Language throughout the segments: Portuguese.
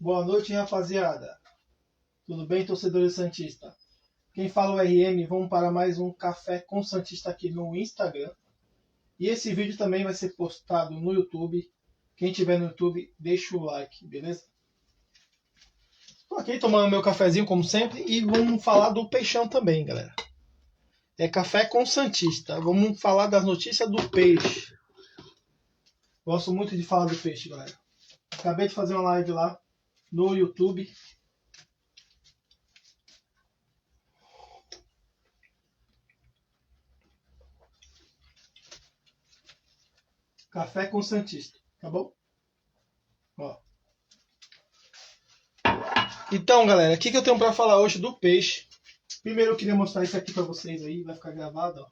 Boa noite, rapaziada. Tudo bem, torcedores Santista? Quem fala é o RM, vamos para mais um Café com Santista aqui no Instagram. E esse vídeo também vai ser postado no YouTube. Quem tiver no YouTube, deixa o like, beleza? Estou aqui tomando meu cafezinho, como sempre, e vamos falar do Peixão também, galera. É Café com Santista. Vamos falar das notícias do peixe. Gosto muito de falar do peixe, galera. Acabei de fazer uma live lá no YouTube. Café com Santista, tá bom? Ó. Então, galera, o que eu tenho para falar hoje do peixe? Primeiro eu queria mostrar isso aqui para vocês aí, vai ficar gravado,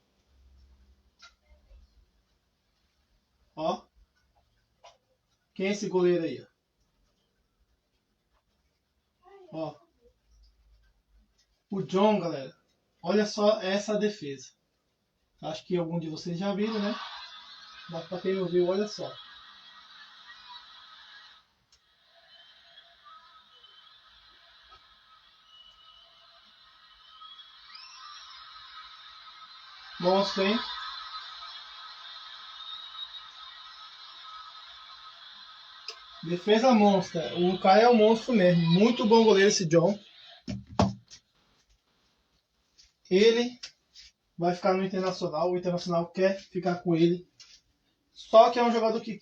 ó. Ó. Quem é esse goleiro aí, ó? O John, galera. Olha só essa defesa. Acho que algum de vocês já viram, né? Mas para quem não viu, olha só. Monstro, hein? Defesa monstra. O cara é um monstro mesmo. Muito bom goleiro esse John. Ele vai ficar no Internacional. O Internacional quer ficar com ele. Só que é um jogador que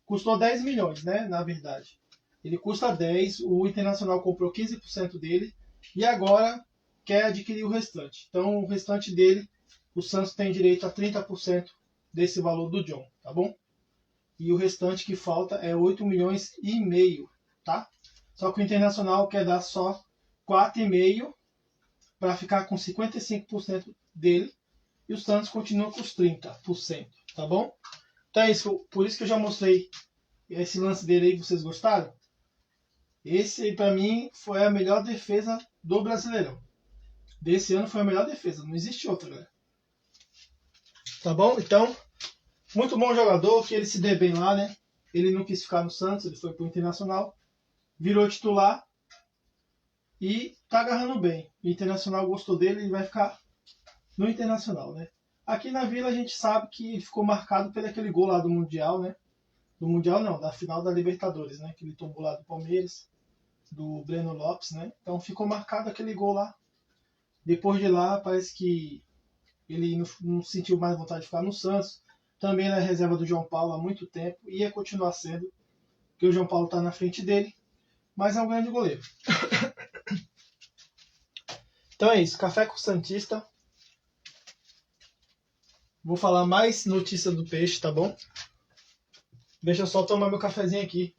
custou 10 milhões, né? Na verdade. Ele custa 10. O Internacional comprou 15% dele. E agora quer adquirir o restante. Então o restante dele, o Santos tem direito a 30% desse valor do John, tá bom? E o restante que falta é 8 milhões e meio, tá? Só que o Internacional quer dar só 4,5 para ficar com 55% dele e o Santos continua com os 30%, tá bom? Então é isso, por isso que eu já mostrei esse lance dele aí, vocês gostaram? Esse para mim foi a melhor defesa do Brasileirão. Desse ano foi a melhor defesa, não existe outra, galera. Tá bom? Então, muito bom jogador, que ele se dê bem lá, né? Ele não quis ficar no Santos, ele foi pro Internacional, virou titular e tá agarrando bem. O Internacional gostou dele, ele vai ficar no Internacional, né? Aqui na Vila a gente sabe que ele ficou marcado por aquele gol lá do Mundial, né? Do Mundial não, da final da Libertadores, né? Que ele tomou lá do Palmeiras, do Breno Lopes, né? Então ficou marcado aquele gol lá. Depois de lá, parece que ele não sentiu mais vontade de ficar no Santos. Também na reserva do João Paulo há muito tempo. Ia continuar sendo, porque o João Paulo está na frente dele. Mas é um grande goleiro. Então é isso. Café com Santista. Vou falar mais notícias do peixe, tá bom? Deixa eu só tomar meu cafezinho aqui.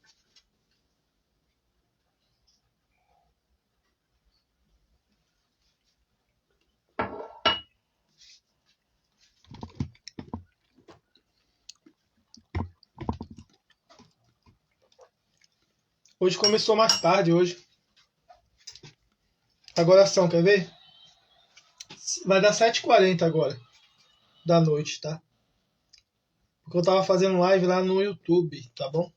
Hoje começou mais tarde, hoje. Agora são, quer ver? Vai dar 7h40 agora, da noite, tá? Porque eu tava fazendo live lá no YouTube, tá bom?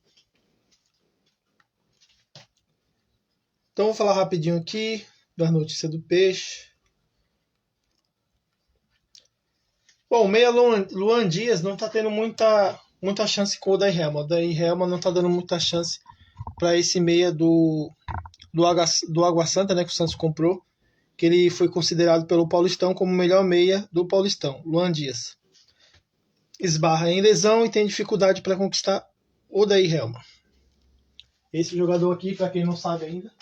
Então vou falar rapidinho aqui das notícias do peixe. Bom, o meia Luan Dias não tá tendo muita chance com o Odair Helma. O Odair Helma não tá dando muita chance para esse meia do Água Santa, né, que o Santos comprou, que ele foi considerado pelo Paulistão como o melhor meia do Paulistão, Luan Dias. Esbarra em lesão e tem dificuldade para conquistar o Odair Helma. Esse jogador aqui, para quem não sabe ainda,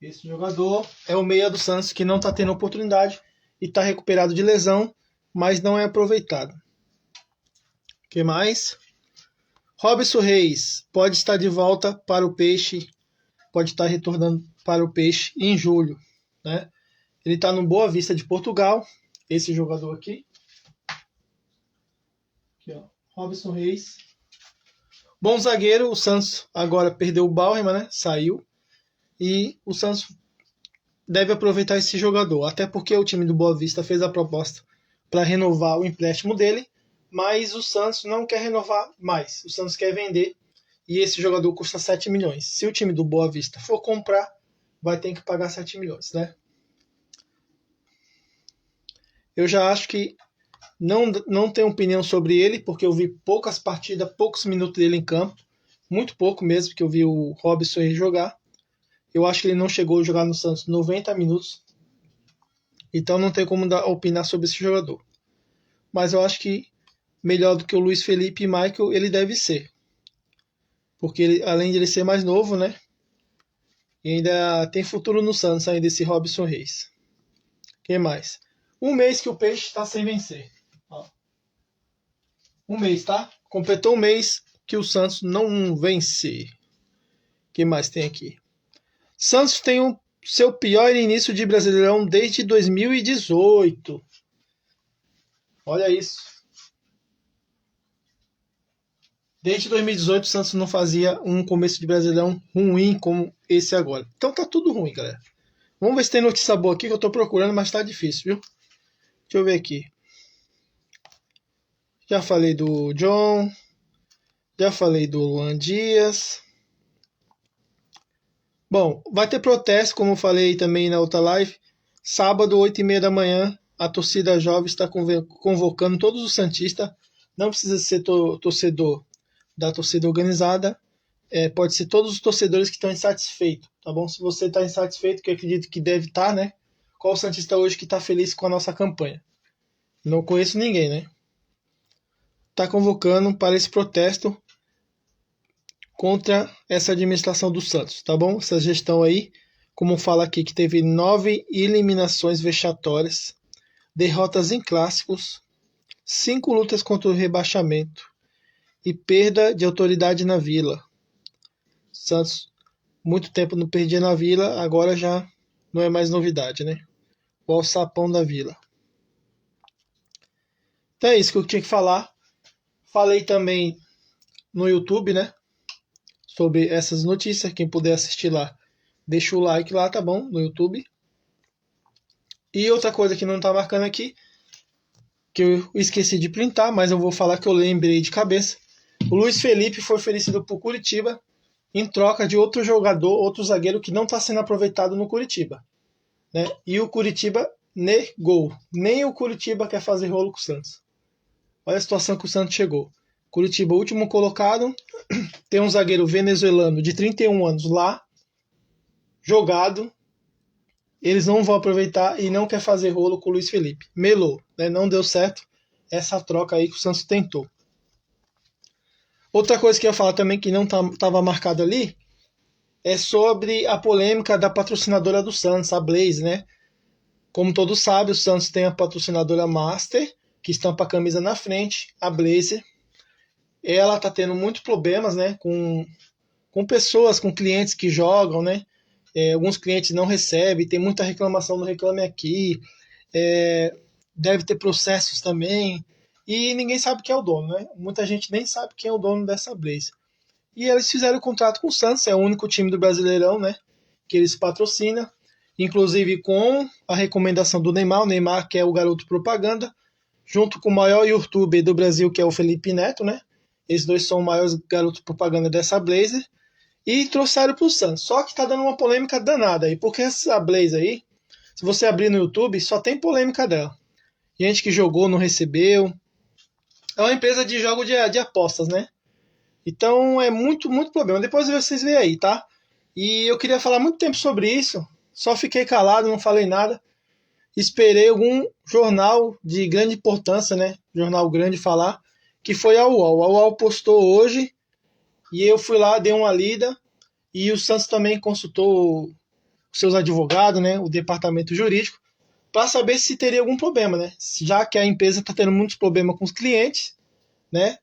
esse jogador é o meia do Santos que não está tendo oportunidade e está recuperado de lesão, mas não é aproveitado. O que mais? Robson Reis pode estar de volta para o Peixe, pode estar retornando para o Peixe em julho, né? Ele está no Boa Vista de Portugal, esse jogador aqui. Aqui, ó, Robson Reis. Bom zagueiro, o Santos agora perdeu o Bauerman, né? Saiu. E o Santos deve aproveitar esse jogador, até porque o time do Boa Vista fez a proposta para renovar o empréstimo dele, mas o Santos não quer renovar mais. O Santos quer vender e esse jogador custa 7 milhões. Se o time do Boa Vista for comprar, vai ter que pagar 7 milhões, né? Eu já acho que não tenho opinião sobre ele, porque eu vi poucas partidas, poucos minutos dele em campo. Muito pouco mesmo, que eu vi o Robson jogar. Eu acho que ele não chegou a jogar no Santos 90 minutos. Então não tem como opinar sobre esse jogador. Mas eu acho que melhor do que o Luiz Felipe e Michael, ele deve ser. Porque ele, além de ele ser mais novo, né? E ainda tem futuro no Santos, ainda esse Robson Reis. Quem mais? Um mês que o Peixe está sem vencer. Ó. Um mês, tá? Completou um mês que o Santos não vence. Quem mais tem aqui? Santos tem o seu pior início de Brasileirão desde 2018. Olha isso. Desde 2018 o Santos não fazia um começo de Brasileirão ruim como esse agora. Então tá tudo ruim, galera. Vamos ver se tem notícia boa aqui que eu tô procurando, mas tá difícil, viu? Deixa eu ver aqui. Já falei do John. Já falei do Luan Dias. Bom, vai ter protesto, como eu falei também na outra live. Sábado, 8h30 da manhã, a torcida jovem está convocando todos os santistas. Não precisa ser torcedor da torcida organizada. Pode ser todos os torcedores que estão insatisfeitos, tá bom? Se você está insatisfeito, que eu acredito que deve estar, né? Qual santista hoje que está feliz com a nossa campanha? Não conheço ninguém, né? Está convocando para esse protesto contra essa administração do Santos, tá bom? Essa gestão aí, como fala aqui, que teve 9 eliminações vexatórias, derrotas em clássicos, 5 lutas contra o rebaixamento e perda de autoridade na Vila. Santos, muito tempo não perdia na Vila, agora já não é mais novidade, né? O alçapão da Vila. Então é isso que eu tinha que falar. Falei também no YouTube, né? Sobre essas notícias. Quem puder assistir lá, deixa o like lá, tá bom? No YouTube. E outra coisa que não tá marcando aqui, que eu esqueci de printar, mas eu vou falar que eu lembrei de cabeça. O Luiz Felipe foi oferecido por Curitiba em troca de outro jogador, outro zagueiro que não está sendo aproveitado no Curitiba, né? E o Curitiba negou. Nem o Curitiba quer fazer rolo com o Santos. Olha a situação que o Santos chegou. Curitiba, último colocado, tem um zagueiro venezuelano de 31 anos lá, jogado. Eles não vão aproveitar e não quer fazer rolo com o Luiz Felipe. Melou, né? Não deu certo essa troca aí que o Santos tentou. Outra coisa que eu ia falar também que não estava marcado ali é sobre a polêmica da patrocinadora do Santos, a Blaze, né? Como todos sabem, o Santos tem a patrocinadora Master, que estampa a camisa na frente, a Blaze. Ela está tendo muitos problemas, né? Com pessoas, com clientes que jogam, né? Alguns clientes não recebem, tem muita reclamação no Reclame Aqui. Deve ter processos também. E ninguém sabe quem é o dono, né? Muita gente nem sabe quem é o dono dessa Blaze. E eles fizeram o contrato com o Santos, é o único time do Brasileirão, né? Que eles patrocinam. Inclusive com a recomendação do Neymar. O Neymar, que é o garoto propaganda, junto com o maior youtuber do Brasil, que é o Felipe Neto, né? Esses dois são os maiores garotos propaganda dessa Blaze. E trouxeram para o Santos. Só que tá dando uma polêmica danada aí. Porque essa Blaze aí, se você abrir no YouTube, só tem polêmica dela. Gente que jogou, não recebeu. É uma empresa de jogo de apostas, né? Então é muito, muito problema. Depois vocês veem aí, tá? E eu queria falar muito tempo sobre isso. Só fiquei calado, não falei nada. Esperei algum jornal de grande importância, né? Jornal grande falar. Que foi a UOL. A UOL postou hoje. E eu fui lá, dei uma lida. E o Santos também consultou seus advogados, né? O departamento jurídico. Para saber se teria algum problema, né? Já que a empresa está tendo muitos problemas com os clientes, né?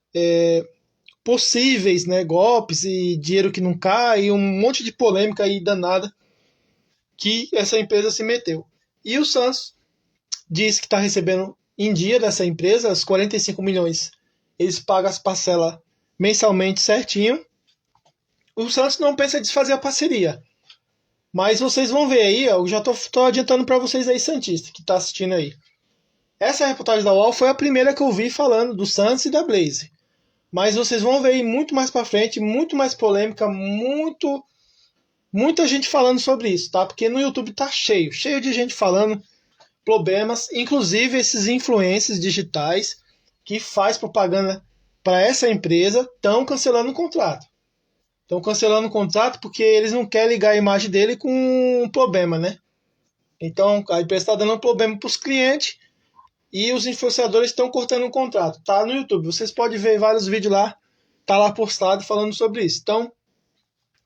Possíveis, né? Golpes e dinheiro que não cai, e um monte de polêmica aí danada que essa empresa se meteu. E o Santos diz que está recebendo em dia dessa empresa os 45 milhões. Eles pagam as parcelas mensalmente certinho. O Santos não pensa em desfazer a parceria. Mas vocês vão ver aí, eu já tô adiantando para vocês aí, Santista, que tá assistindo aí. Essa reportagem da UOL foi a primeira que eu vi falando do Santos e da Blaze. Mas vocês vão ver aí muito mais para frente, muito mais polêmica, muita gente falando sobre isso, tá? Porque no YouTube tá cheio de gente falando problemas, inclusive esses influencers digitais que faz propaganda para essa empresa estão cancelando o contrato. Estão cancelando o contrato porque eles não querem ligar a imagem dele com um problema, né? Então a empresa está dando um problema para os clientes e os influenciadores estão cortando o contrato. Tá no YouTube, vocês podem ver vários vídeos lá, tá lá postado falando sobre isso. Então, o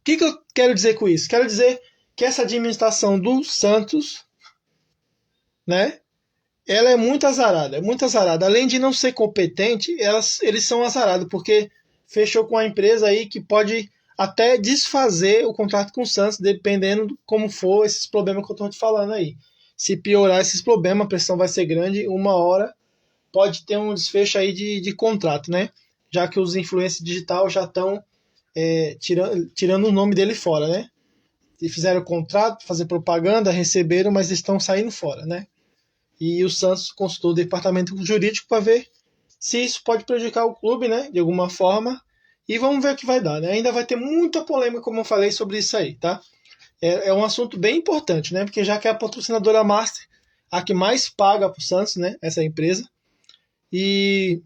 que eu quero dizer com isso? Quero dizer que essa administração do Santos, né? Ela é muito azarada, é muito azarada. Além de não ser competente, eles são azarados, porque fechou com a empresa aí que pode até desfazer o contrato com o Santos, dependendo de como for esses problemas que eu estou te falando aí. Se piorar esses problemas, a pressão vai ser grande, uma hora pode ter um desfecho aí de contrato, né? Já que os influencers digital já estão tirando o nome dele fora, né? E fizeram o contrato, fazer propaganda, receberam, mas estão saindo fora, né? E o Santos consultou o departamento jurídico para ver se isso pode prejudicar o clube, né, de alguma forma. E vamos ver o que vai dar, né? Ainda vai ter muita polêmica, como eu falei, sobre isso aí, tá? É um assunto bem importante, né? Porque já que é a patrocinadora Master, a que mais paga para o Santos, né? Essa empresa. E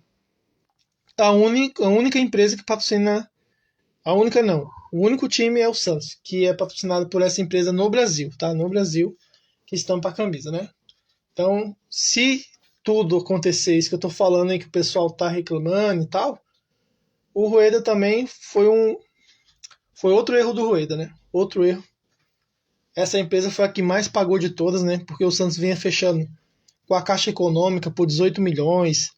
a única empresa que patrocina. A única não. O único time é o Santos, que é patrocinado por essa empresa no Brasil, tá? No Brasil, que estampa a camisa, né? Então, se tudo acontecer, isso que eu tô falando aí que o pessoal tá reclamando e tal, o Rueda também foi outro erro do Rueda, né? Outro erro. Essa empresa foi a que mais pagou de todas, né? Porque o Santos vinha fechando com a Caixa Econômica por 18 milhões,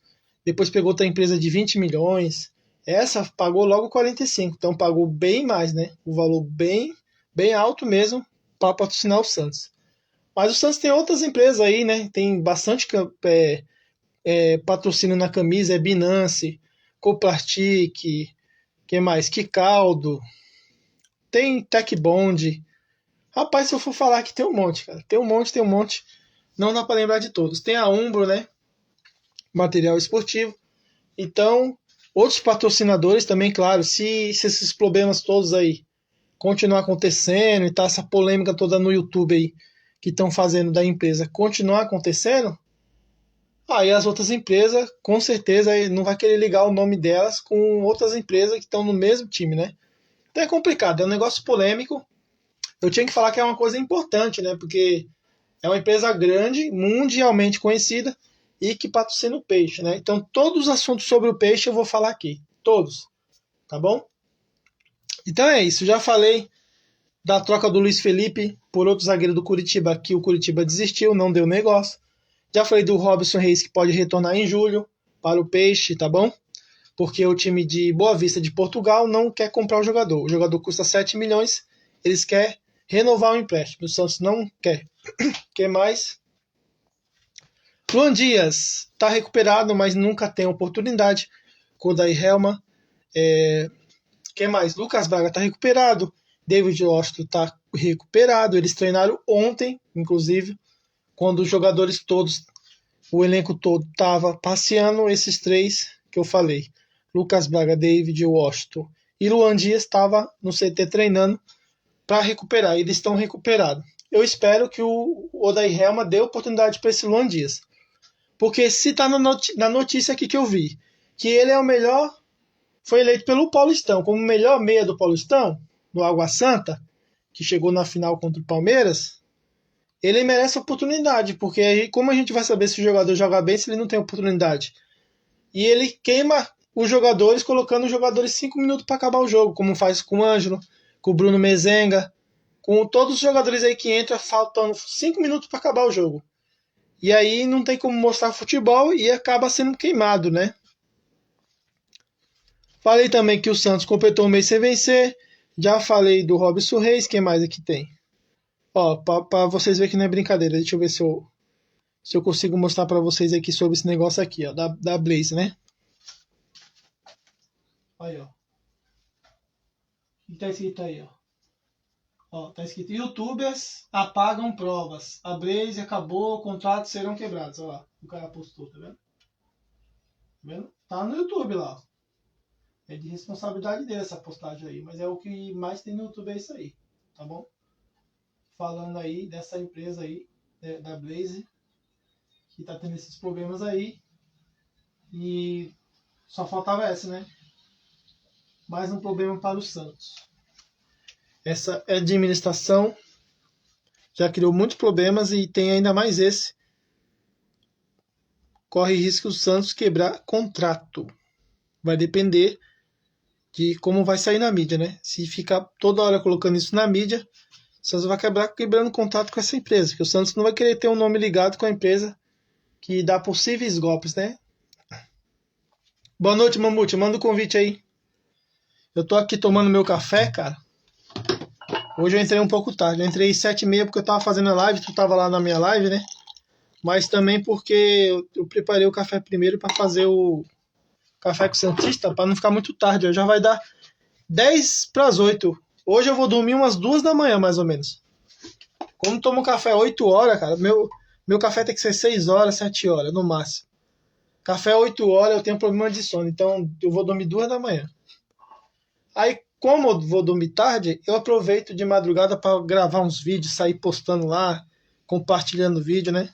depois pegou outra empresa de 20 milhões. Essa pagou logo 45, então pagou bem mais, né? O valor bem alto mesmo para patrocinar o Santos. Mas o Santos tem outras empresas aí, né? Tem bastante patrocínio na camisa, é Binance, Coplastic, que mais? Kicaldo, tem Tech Bond. Rapaz, se eu for falar que tem um monte, cara. Tem um monte. Não dá para lembrar de todos. Tem a Umbro, né? Material esportivo. Então, outros patrocinadores também, claro, se esses problemas todos aí continuar acontecendo e tá essa polêmica toda no YouTube aí que estão fazendo da empresa continuar acontecendo, aí as outras empresas, com certeza, não vai querer ligar o nome delas com outras empresas que estão no mesmo time, né? Então é complicado, é um negócio polêmico. Eu tinha que falar que é uma coisa importante, né? Porque é uma empresa grande, mundialmente conhecida e que patrocina o peixe, né? Então todos os assuntos sobre o peixe eu vou falar aqui, todos, tá bom? Então é isso, já falei da troca do Luiz Felipe por outro zagueiro do Curitiba, que o Curitiba desistiu, não deu negócio. Já falei do Robson Reis, que pode retornar em julho para o Peixe, tá bom? Porque o time de Boa Vista de Portugal não quer comprar o jogador. O jogador custa 7 milhões, eles querem renovar o empréstimo. O Santos não quer. Quer mais? Luan Dias está recuperado, mas nunca tem oportunidade. Kodai Helma. Quem mais? Lucas Braga está recuperado. David Washington está recuperado. Eles treinaram ontem, inclusive, quando os jogadores todos, o elenco todo estava passeando, esses três que eu falei. Lucas Braga, David Washington e Luan Dias estava no CT treinando para recuperar. Eles estão recuperados. Eu espero que o Odair Helma dê oportunidade para esse Luan Dias. Porque se está na notícia aqui que eu vi, que ele é o melhor, foi eleito pelo Paulistão, como o melhor meia do Paulistão, no Água Santa, que chegou na final contra o Palmeiras, ele merece oportunidade, porque aí como a gente vai saber se o jogador joga bem se ele não tem oportunidade? E ele queima os jogadores, colocando os jogadores 5 minutos para acabar o jogo, como faz com o Ângelo, com o Bruno Mezenga, com todos os jogadores aí que entram faltando 5 minutos para acabar o jogo. E aí não tem como mostrar futebol e acaba sendo queimado, né? Falei também que o Santos completou um mês sem vencer. Já falei do Robson Reis, quem mais aqui tem? Ó, para vocês verem que não é brincadeira, deixa eu ver se eu consigo mostrar para vocês aqui sobre esse negócio aqui, ó, da Blaze, né? Aí, ó. O que tá escrito aí, ó? Ó, tá escrito: YouTubers apagam provas. A Blaze acabou, contratos serão quebrados. Olha lá, o cara postou, tá vendo? Tá vendo? Tá no YouTube lá. É de responsabilidade dele essa postagem aí, mas é o que mais tem no YouTube, é isso aí, tá bom? Falando aí dessa empresa aí, da Blaze, que tá tendo esses problemas aí. E só faltava essa, né? Mais um problema para o Santos. Essa administração já criou muitos problemas e tem ainda mais esse. Corre risco o Santos quebrar contrato. Vai depender de como vai sair na mídia, né? Se ficar toda hora colocando isso na mídia, o Santos vai acabar quebrando contato com essa empresa, que o Santos não vai querer ter um nome ligado com a empresa que dá possíveis golpes, né? Boa noite, Mamute. Manda o convite aí. Eu tô aqui tomando meu café, cara. Hoje eu entrei um pouco tarde. Eu entrei às 7h30 porque eu tava fazendo a live, tu tava lá na minha live, né? Mas também porque eu preparei o café primeiro para fazer o café com o Santista, para não ficar muito tarde. Já vai dar 7:50. Hoje eu vou dormir umas 2 da manhã, mais ou menos. Como tomo café 8 horas, cara, meu café tem que ser 6 horas, 7 horas, no máximo. Café 8 horas, eu tenho problema de sono, então eu vou dormir 2 da manhã. Aí, como eu vou dormir tarde, eu aproveito de madrugada para gravar uns vídeos, sair postando lá, compartilhando vídeo, né?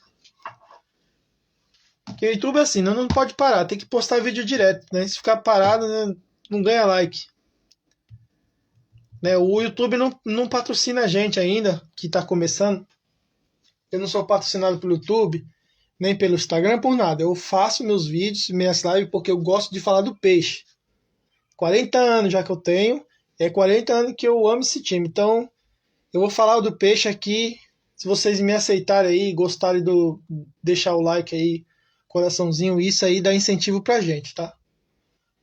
Porque o YouTube é assim, não pode parar, tem que postar vídeo direto, né? Se ficar parado, né, não ganha like. Né? O YouTube não patrocina a gente ainda, que está começando. Eu não sou patrocinado pelo YouTube, nem pelo Instagram, por nada. Eu faço meus vídeos, minhas lives, porque eu gosto de falar do peixe. 40 anos já que eu tenho, é 40 anos que eu amo esse time. Então, eu vou falar do peixe aqui. Se vocês me aceitarem aí, gostarem do deixar o like aí, coraçãozinho, isso aí dá incentivo pra gente, tá?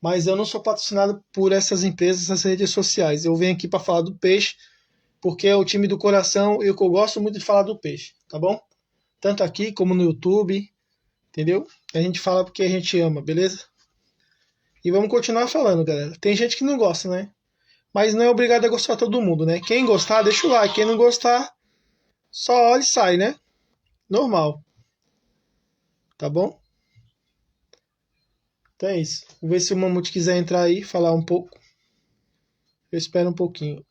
Mas eu não sou patrocinado por essas empresas, essas redes sociais. Eu venho aqui para falar do peixe, porque é o time do coração e eu gosto muito de falar do peixe, tá bom? Tanto aqui como no YouTube, entendeu? A gente fala porque a gente ama, beleza? E vamos continuar falando, galera. Tem gente que não gosta, né? Mas não é obrigado a gostar todo mundo, né? Quem gostar, deixa o like. Quem não gostar, só olha e sai, né? Normal. Tá bom? Então é isso. Vou ver se o Mamute quiser entrar aí, falar um pouco. Eu espero um pouquinho.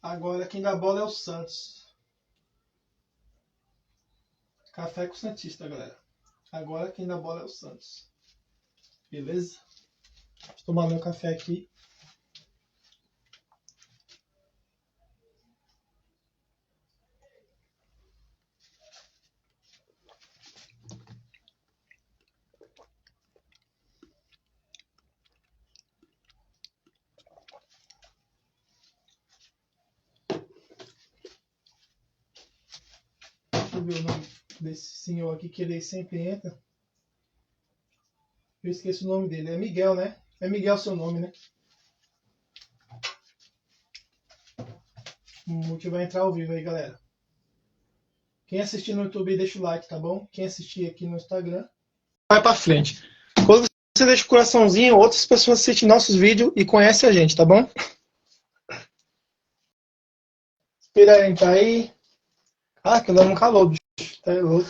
Agora quem dá bola é o Santos. Café com o Santista, galera. Agora quem dá bola é o Santos. Beleza? Deixa eu tomar meu café aqui. Deixa eu ver o nome desse senhor aqui que ele sempre entra. Eu esqueci o nome dele. É Miguel, né? É Miguel seu nome, né? O Multi vai entrar ao vivo aí, galera. Quem assistir no YouTube, deixa o like, tá bom? Quem assistir aqui no Instagram, vai pra frente. Quando você deixa o coraçãozinho, outras pessoas assistem nossos vídeos e conhecem a gente, tá bom? Espera aí, tá aí. Ah, que dá um calor, bicho. Tá louco.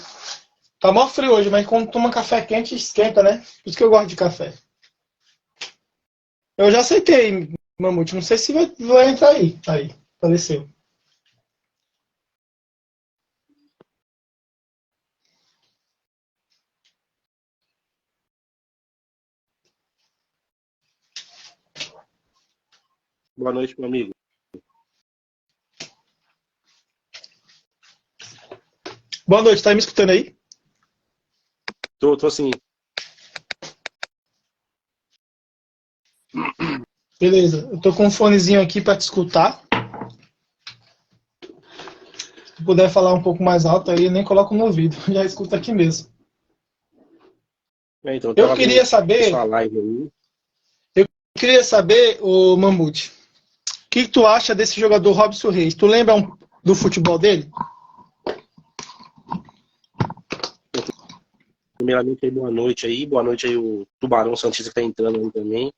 Tá mó frio hoje, mas quando toma café quente, esquenta, né? Por isso que eu gosto de café. Eu já aceitei, Mamute. Não sei se vai entrar aí. Aí, apareceu. Boa noite, meu amigo. Boa noite, tá me escutando aí? Tô sim. Beleza, eu tô com um fonezinho aqui pra te escutar. Se puder falar um pouco mais alto aí, eu nem coloco no ouvido, já escuta aqui mesmo. Então, eu Eu tava vendo queria saber, sua live aí. ô Mamute, o que tu acha desse jogador Robson Reis? Tu lembra do futebol dele? Primeiramente, aí, boa noite aí o Tubarão Santista que tá entrando aí também.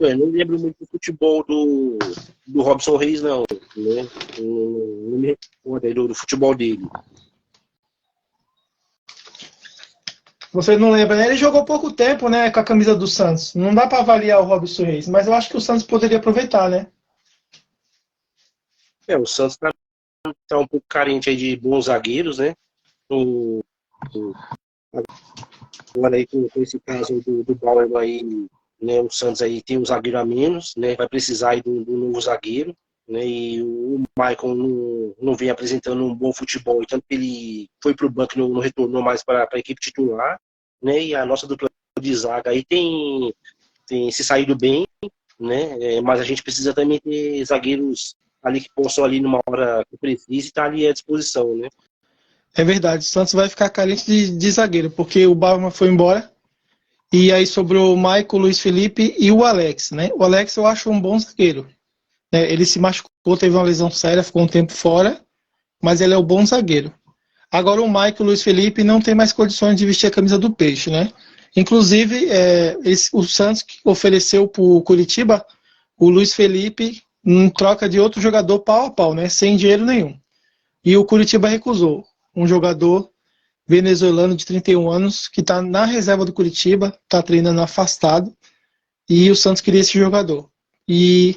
Eu não lembro muito do futebol do Robson Reis, não, né? Não me recordo aí do futebol dele. Você não lembra, né? Ele jogou pouco tempo, né, com a camisa do Santos. Não dá para avaliar o Robson Reis, mas eu acho que o Santos poderia aproveitar, né? O Santos tá um pouco carente aí de bons zagueiros, né? O, Agora aí com esse caso do Bauer aí, né, o Santos aí tem um zagueiro a menos, né, vai precisar aí do novo zagueiro, né, e o Maicon não vem apresentando um bom futebol, e tanto que ele foi para o banco e não retornou mais para a equipe titular, né, e a nossa dupla de zaga aí tem se saído bem, né, mas a gente precisa também ter zagueiros ali que possam ali numa hora que precise estar ali à disposição, né. É verdade, o Santos vai ficar carente de zagueiro, porque o Bauerman foi embora, e aí sobrou o Maicon, o Luiz Felipe e o Alex, né? O Alex eu acho um bom zagueiro, né? Ele se machucou, teve uma lesão séria, ficou um tempo fora, mas ele é um bom zagueiro. Agora o Maicon e o Luiz Felipe não tem mais condições de vestir a camisa do Peixe, né? Inclusive, o Santos que ofereceu para o Curitiba o Luiz Felipe em troca de outro jogador pau a pau, né? Sem dinheiro nenhum. E o Curitiba recusou um jogador venezuelano de 31 anos que está na reserva do Curitiba, está treinando afastado, e o Santos queria esse jogador. E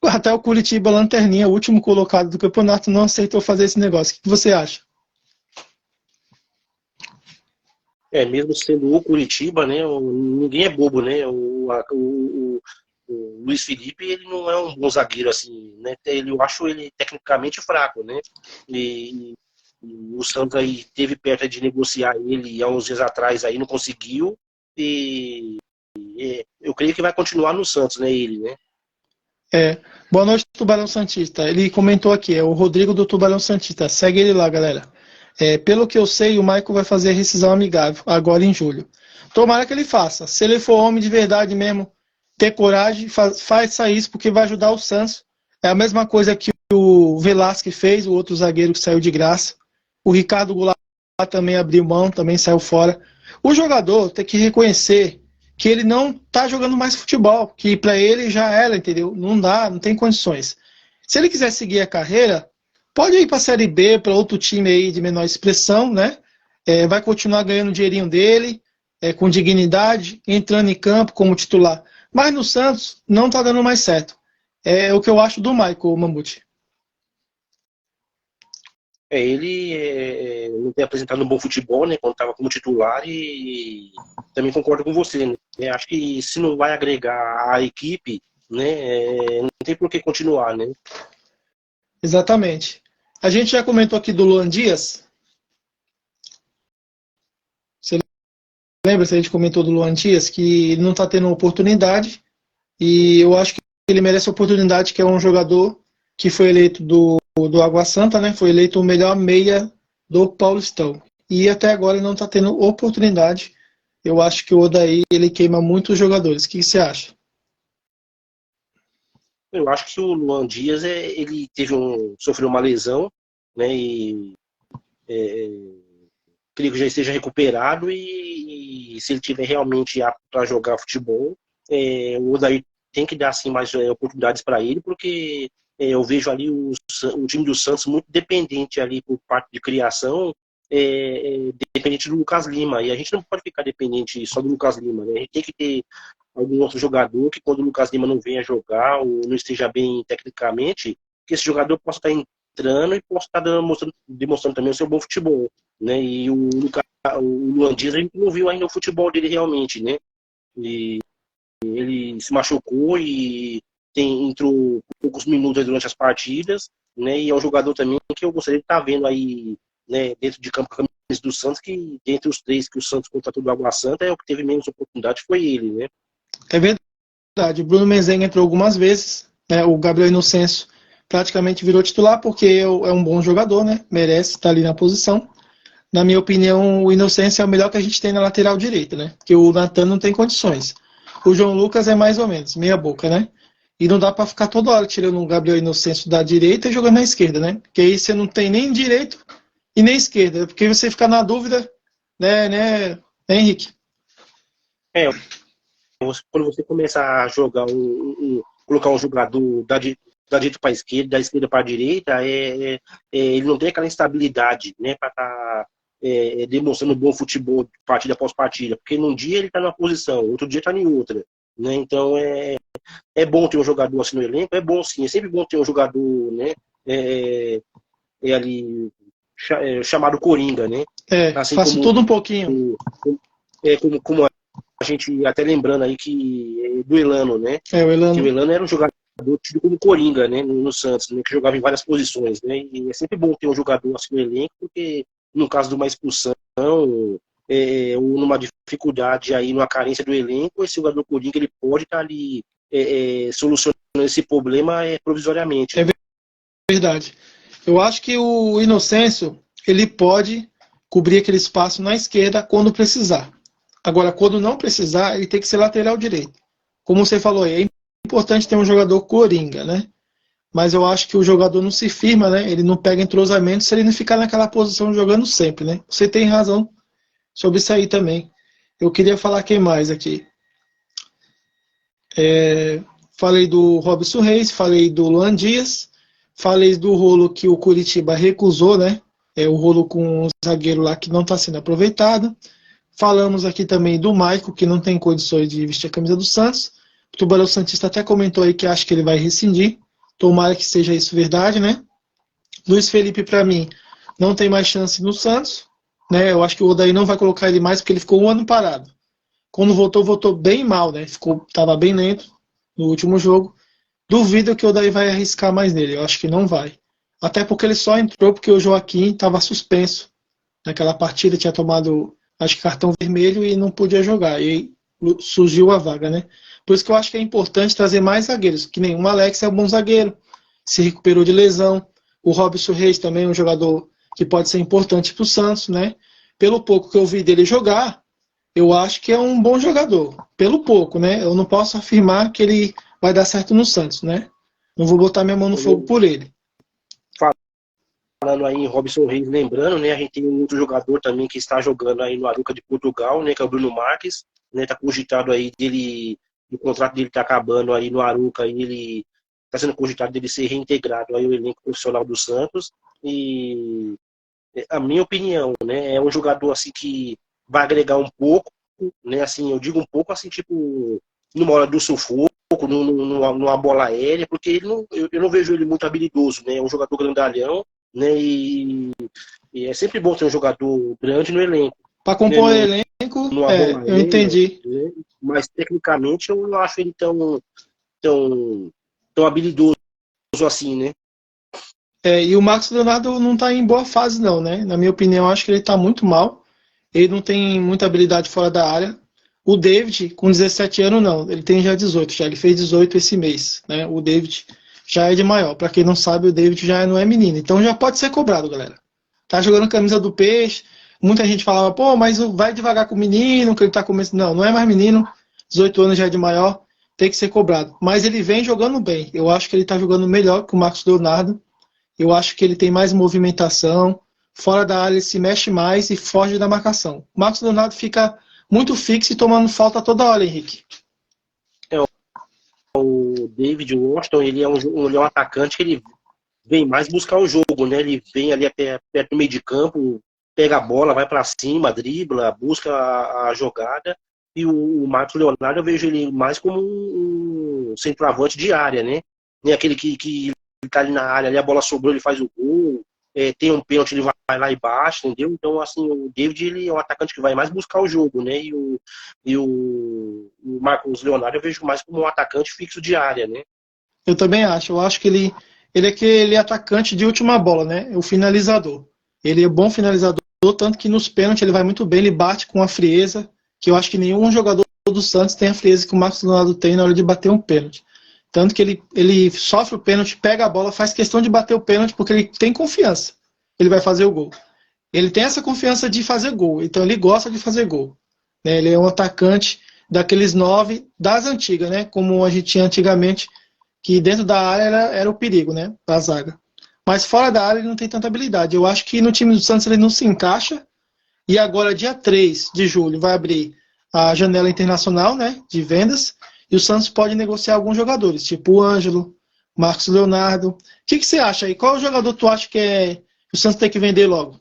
até o Curitiba Lanterninha, o último colocado do campeonato, não aceitou fazer esse negócio. O que você acha? Mesmo sendo o Curitiba, né, ninguém é bobo, né, o Luiz Felipe, ele não é um bom zagueiro, assim, né, eu acho ele tecnicamente fraco, né, e o Santos aí teve perto de negociar ele há uns dias atrás, aí não conseguiu, e eu creio que vai continuar no Santos, né, ele, né. Boa noite, Tubarão Santista. Ele comentou aqui, é o Rodrigo do Tubarão Santista. Segue ele lá, galera. Pelo que eu sei, o Maicon vai fazer rescisão amigável, agora em julho. Tomara que ele faça. Se ele for homem de verdade mesmo, ter coragem, faça isso, porque vai ajudar o Santos. É a mesma coisa que o Velasquez fez, o outro zagueiro que saiu de graça. O Ricardo Goulart também abriu mão, também saiu fora. O jogador tem que reconhecer que ele não está jogando mais futebol, que para ele já era, entendeu? Não dá, não tem condições. Se ele quiser seguir a carreira, pode ir para a Série B, para outro time aí de menor expressão, né? Vai continuar ganhando o dinheirinho dele, com dignidade, entrando em campo como titular. Mas no Santos não está dando mais certo. É o que eu acho do Michael Mamute. Ele não tem apresentado um bom futebol, né, quando estava como titular, e também concordo com você, né? Acho que se não vai agregar a equipe, né, não tem por que continuar, né? Exatamente. A gente já comentou aqui do Luan Dias. Você lembra se a gente comentou do Luan Dias, que ele não está tendo oportunidade, e eu acho que ele merece oportunidade, que é um jogador que foi eleito do Água Santa, né? Foi eleito o melhor meia do Paulistão. E até agora ele não está tendo oportunidade. Eu acho que o Odaí, ele queima muitos jogadores. O que você acha? Eu acho que o Luan Dias, ele sofreu uma lesão, né, e creio que já esteja recuperado, e se ele tiver realmente apto para jogar futebol, o Odaí tem que dar assim, mais oportunidades para ele, porque eu vejo ali o time do Santos muito dependente ali por parte de criação, dependente do Lucas Lima, e a gente não pode ficar dependente só do Lucas Lima, né? A gente tem que ter algum outro jogador que, quando o Lucas Lima não venha jogar ou não esteja bem tecnicamente, que esse jogador possa estar entrando e possa estar demonstrando também o seu bom futebol, né? E o Luan Dias, a gente não viu ainda o futebol dele realmente, né? E ele se machucou e entrou poucos minutos durante as partidas, né? E é um jogador também que eu gostaria de estar vendo aí, né, dentro de campo com a camisa do Santos, que dentre os três que o Santos contratou do Água Santa, o que teve menos oportunidade foi ele, né? É verdade. O Bruno Mezenga entrou algumas vezes, né? O Gabriel Inocêncio praticamente virou titular porque é um bom jogador, né? Merece estar ali na posição. Na minha opinião, o Inocêncio é o melhor que a gente tem na lateral direita, né? Porque o Natan não tem condições. O João Lucas é mais ou menos, meia boca, né? E não dá para ficar toda hora tirando o Gabriel Inocêncio da direita e jogando na esquerda, né? Porque aí você não tem nem direito e nem esquerda, porque você fica na dúvida, né, Henrique? É, quando você começar a jogar colocar um jogador da direita para a esquerda, da esquerda para a direita, ele não tem aquela instabilidade, né, para estar demonstrando bom futebol partida após partida, porque num dia ele está numa posição, outro dia está em outra, né? Então é bom ter um jogador assim no elenco, é bom sim, é sempre bom ter um jogador, né, ali chamado Coringa, né? Assim Faço como tudo um pouquinho. como a gente até lembrando aí que do Elano, né? O Elano. Que o Elano era um jogador tido como Coringa, né? No Santos, né? Que jogava em várias posições, né? E é sempre bom ter um jogador assim no elenco, porque no caso de uma expulsão ou numa dificuldade aí, numa carência do elenco, esse jogador Coringa ele pode estar ali solucionando esse problema provisoriamente. É verdade. Eu acho que o Inocêncio ele pode cobrir aquele espaço na esquerda quando precisar. Agora, quando não precisar, ele tem que ser lateral direito. Como você falou, é importante ter um jogador coringa, né? Mas eu acho que o jogador não se firma, né? Ele não pega entrosamento se ele não ficar naquela posição jogando sempre, né? Você tem razão sobre isso aí também. Eu queria falar quem mais aqui. Falei do Robson Reis, falei do Luan Dias, falei do rolo que o Curitiba recusou, né? O rolo com o zagueiro lá que não está sendo aproveitado. Falamos aqui também do Maico, que não tem condições de vestir a camisa do Santos. O Tubarão Santista até comentou aí que acha que ele vai rescindir. Tomara que seja isso verdade, né? Luiz Felipe, para mim, não tem mais chance no Santos. Né? Eu acho que o Odair não vai colocar ele mais porque ele ficou um ano parado. Quando voltou bem mal, né? Tava bem lento no último jogo. Duvido que o Odair vai arriscar mais nele. Eu acho que não vai. Até porque ele só entrou porque o Joaquim estava suspenso. Naquela partida tinha tomado, acho que cartão vermelho e não podia jogar. E surgiu a vaga, né? Por isso que eu acho que é importante trazer mais zagueiros. Que nem o Alex é um bom zagueiro. Se recuperou de lesão. O Robson Reis também é um jogador que pode ser importante para o Santos, né? Pelo pouco que eu vi dele jogar, eu acho que é um bom jogador. Pelo pouco, né? Eu não posso afirmar que ele vai dar certo no Santos, né? Não vou botar minha mão no fogo por ele. Falando aí em Robson Reis, lembrando, né? A gente tem um outro jogador também que está jogando aí no Arouca de Portugal, né? Que é o Bruno Marques, né? Tá cogitado aí o contrato dele tá acabando aí no Arouca e ele está sendo cogitado dele ser reintegrado aí ao elenco profissional do Santos. E a minha opinião, né? É um jogador assim que vai agregar um pouco, né? Assim, eu digo um pouco assim, tipo, numa hora do sufoco, numa bola aérea, porque eu não vejo ele muito habilidoso, né? É um jogador grandalhão, né? E é sempre bom ter um jogador grande no elenco. Para compor o elenco, eu entendi. Né? Mas tecnicamente eu não acho ele tão habilidoso assim, né? E o Marcos Leonardo não está em boa fase, não, né? Na minha opinião, acho que ele está muito mal. Ele não tem muita habilidade fora da área. O David, com 17 anos, não. Ele tem já 18, já. Ele fez 18 esse mês, né? O David já é de maior. Para quem não sabe, o David já não é menino. Então já pode ser cobrado, galera. Tá jogando camisa do Peixe. Muita gente falava, pô, mas vai devagar com o menino, que ele tá começando. Não, não é mais menino. 18 anos já é de maior. Tem que ser cobrado. Mas ele vem jogando bem. Eu acho que ele tá jogando melhor que o Marcos Leonardo. Eu acho que ele tem mais movimentação. Fora da área ele se mexe mais e foge da marcação. O Marcos Leonardo fica muito fixo e tomando falta toda hora, Henrique. O David Washington, ele é um atacante que ele vem mais buscar o jogo, né? Ele vem ali perto do meio de campo, pega a bola, vai para cima, dribla, busca a jogada. E o Marcos Leonardo, eu vejo ele mais como um centroavante de área, né? Aquele que tá ali na área, ali a bola sobrou, ele faz o gol. Tem um pênalti, ele vai lá e bate, entendeu? Então, assim, o David, ele é um atacante que vai mais buscar o jogo, né? E o Marcos Leonardo eu vejo mais como um atacante fixo de área, né? Eu também acho. Eu acho que ele é aquele atacante de última bola, né? O finalizador. Ele é bom finalizador, tanto que nos pênaltis ele vai muito bem, ele bate com a frieza, que eu acho que nenhum jogador do Santos tem a frieza que o Marcos Leonardo tem na hora de bater um pênalti. Tanto que ele sofre o pênalti, pega a bola, faz questão de bater o pênalti porque ele tem confiança. Ele vai fazer o gol. Ele tem essa confiança de fazer gol, então ele gosta de fazer gol. Né? Ele é um atacante daqueles 9 das antigas, né? Como a gente tinha antigamente, que dentro da área era o perigo, né? Da zaga. mas fora da área ele não tem tanta habilidade. Eu acho que no time do Santos ele não se encaixa. E agora, dia 3 de julho, vai abrir a janela internacional, né, de vendas, e o Santos pode negociar alguns jogadores, tipo o Ângelo, Marcos Leonardo. O que você acha aí? Qual jogador tu acha que o Santos tem que vender logo?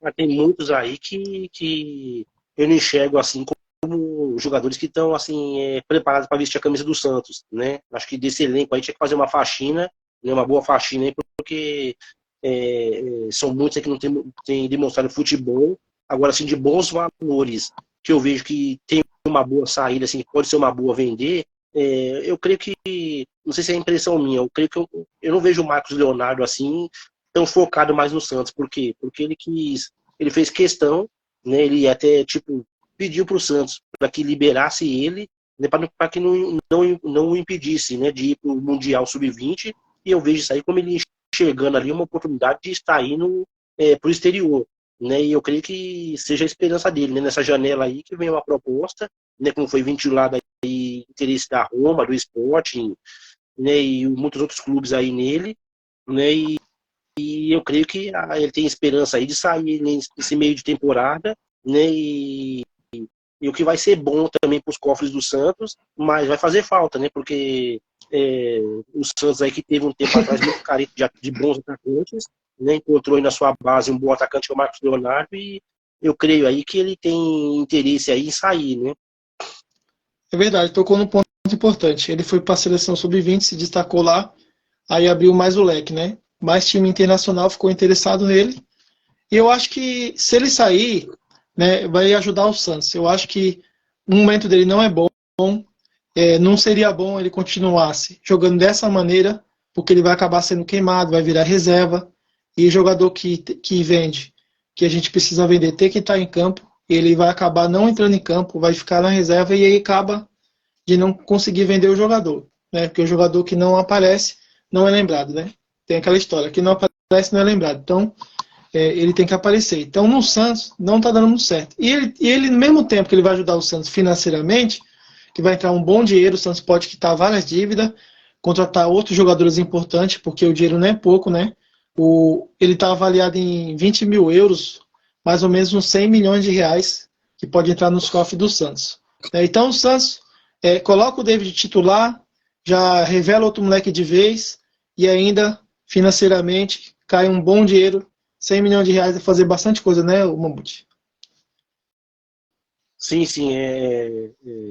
Mas tem muitos aí que eu não enxergo assim como jogadores que estão assim preparados para vestir a camisa do Santos, né? Acho que desse elenco aí tinha que fazer uma faxina, né, uma boa faxina aí, porque são muitos aí que não tem demonstrado futebol, agora assim de bons valores, que eu vejo que tem uma boa saída, assim, pode ser uma boa vender. Eu creio que, não sei se é impressão minha, eu creio que eu não vejo o Marcos Leonardo assim tão focado mais no Santos. Por quê? Porque ele fez questão, né? Ele até tipo pediu para o Santos para que liberasse ele, né, para que não o impedisse, né, de ir para o Mundial Sub-20. E eu vejo isso aí como ele enxergando ali uma oportunidade de estar indo para o exterior, né? E eu creio que seja a esperança dele, né, nessa janela aí que vem uma proposta, né, como foi ventilada aí, interesse da Roma, do Sporting, né, e muitos outros clubes aí nele, né? E eu creio que ele tem esperança aí de sair nesse meio de temporada, né? E o que vai ser bom também para os cofres do Santos, mas vai fazer falta, né? Porque o Santos aí que teve um tempo atrás muito carente de bons atacantes, né? Encontrou aí na sua base um bom atacante que é o Marcos Leonardo, e eu creio aí que ele tem interesse aí em sair, né? É verdade, tocou num ponto importante. Ele foi para a seleção sub-20, se destacou lá, aí abriu mais o leque, né? Mais time internacional ficou interessado nele. E eu acho que se ele sair, né, vai ajudar o Santos. Eu acho que o momento dele não é bom. Não seria bom ele continuasse jogando dessa maneira, porque ele vai acabar sendo queimado, vai virar reserva. E jogador que vende, que a gente precisa vender, tem que estar em campo. Ele vai acabar não entrando em campo, vai ficar na reserva e aí acaba de não conseguir vender o jogador, né? Porque o jogador que não aparece não é lembrado, né? Tem aquela história, que não aparece não é lembrado. Então, ele tem que aparecer. Então, no Santos, não está dando muito certo. E ele, no mesmo tempo que ele vai ajudar o Santos financeiramente, que vai entrar um bom dinheiro, o Santos pode quitar várias dívidas, contratar outros jogadores importantes, porque o dinheiro não é pouco, né? Ele está avaliado em 20 mil euros, mais ou menos uns 100 milhões de reais, que pode entrar nos cofres do Santos. Então, o Santos coloca o David titular, já revela outro moleque de vez, e ainda, financeiramente, cai um bom dinheiro, 100 milhões de reais, é fazer bastante coisa, né, Mamute? Sim, sim,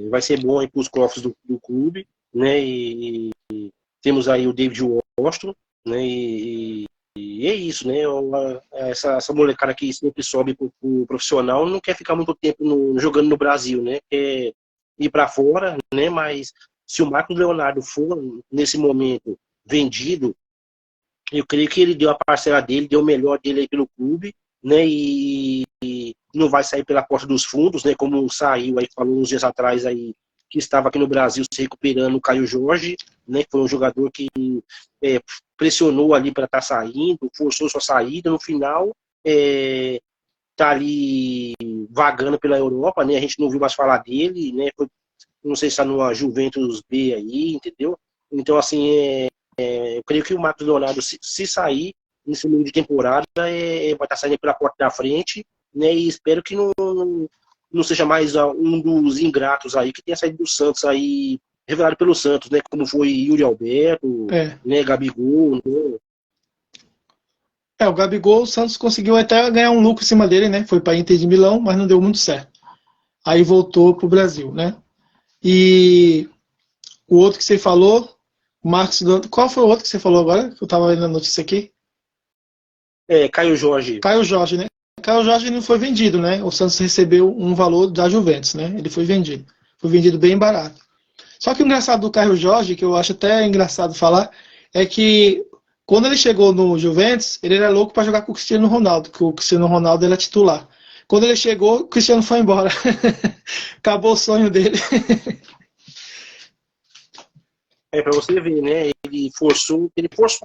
vai ser bom aí para os cofres do clube, né? E temos aí o David Washington, né? E é isso, né? Essa molecada que sempre sobe para o profissional não quer ficar muito tempo jogando no Brasil, né? Quer ir para fora, né? Mas se o Marcos Leonardo for, nesse momento, vendido, eu creio que ele deu a parcela dele, deu o melhor dele aí pelo clube, né? E não vai sair pela porta dos fundos, né? Como saiu aí, falou uns dias atrás aí, que estava aqui no Brasil se recuperando o Caio Jorge, né? Que foi um jogador que pressionou ali para estar saindo, forçou sua saída, no final tá ali vagando pela Europa, né? A gente não ouviu mais falar dele, né? Não sei se está numa Juventus B aí, entendeu? Então, assim, eu creio que o Marcos Leonardo, se sair nesse meio de temporada, vai estar saindo pela porta da frente, né? E espero que não seja mais um dos ingratos aí que tenha saído do Santos aí, revelado pelo Santos, né? Como foi Yuri Alberto, né? Gabigol, né? O Gabigol, o Santos conseguiu até ganhar um lucro em cima dele, né? Foi para Inter de Milão, mas não deu muito certo. Aí voltou para o Brasil, né? E o outro que você falou, Marcos, qual foi o outro que você falou agora? Que eu estava vendo a notícia aqui. Caio Jorge. Caio Jorge, né? Caio Jorge não foi vendido, né? O Santos recebeu um valor da Juventus, né? Ele foi vendido. Foi vendido bem barato. Só que o engraçado do Caio Jorge, que eu acho até engraçado falar, é que quando ele chegou no Juventus, ele era louco para jogar com o Cristiano Ronaldo, que o Cristiano Ronaldo era titular. Quando ele chegou, o Cristiano foi embora. Acabou o sonho dele. Para você ver, né? Ele forçou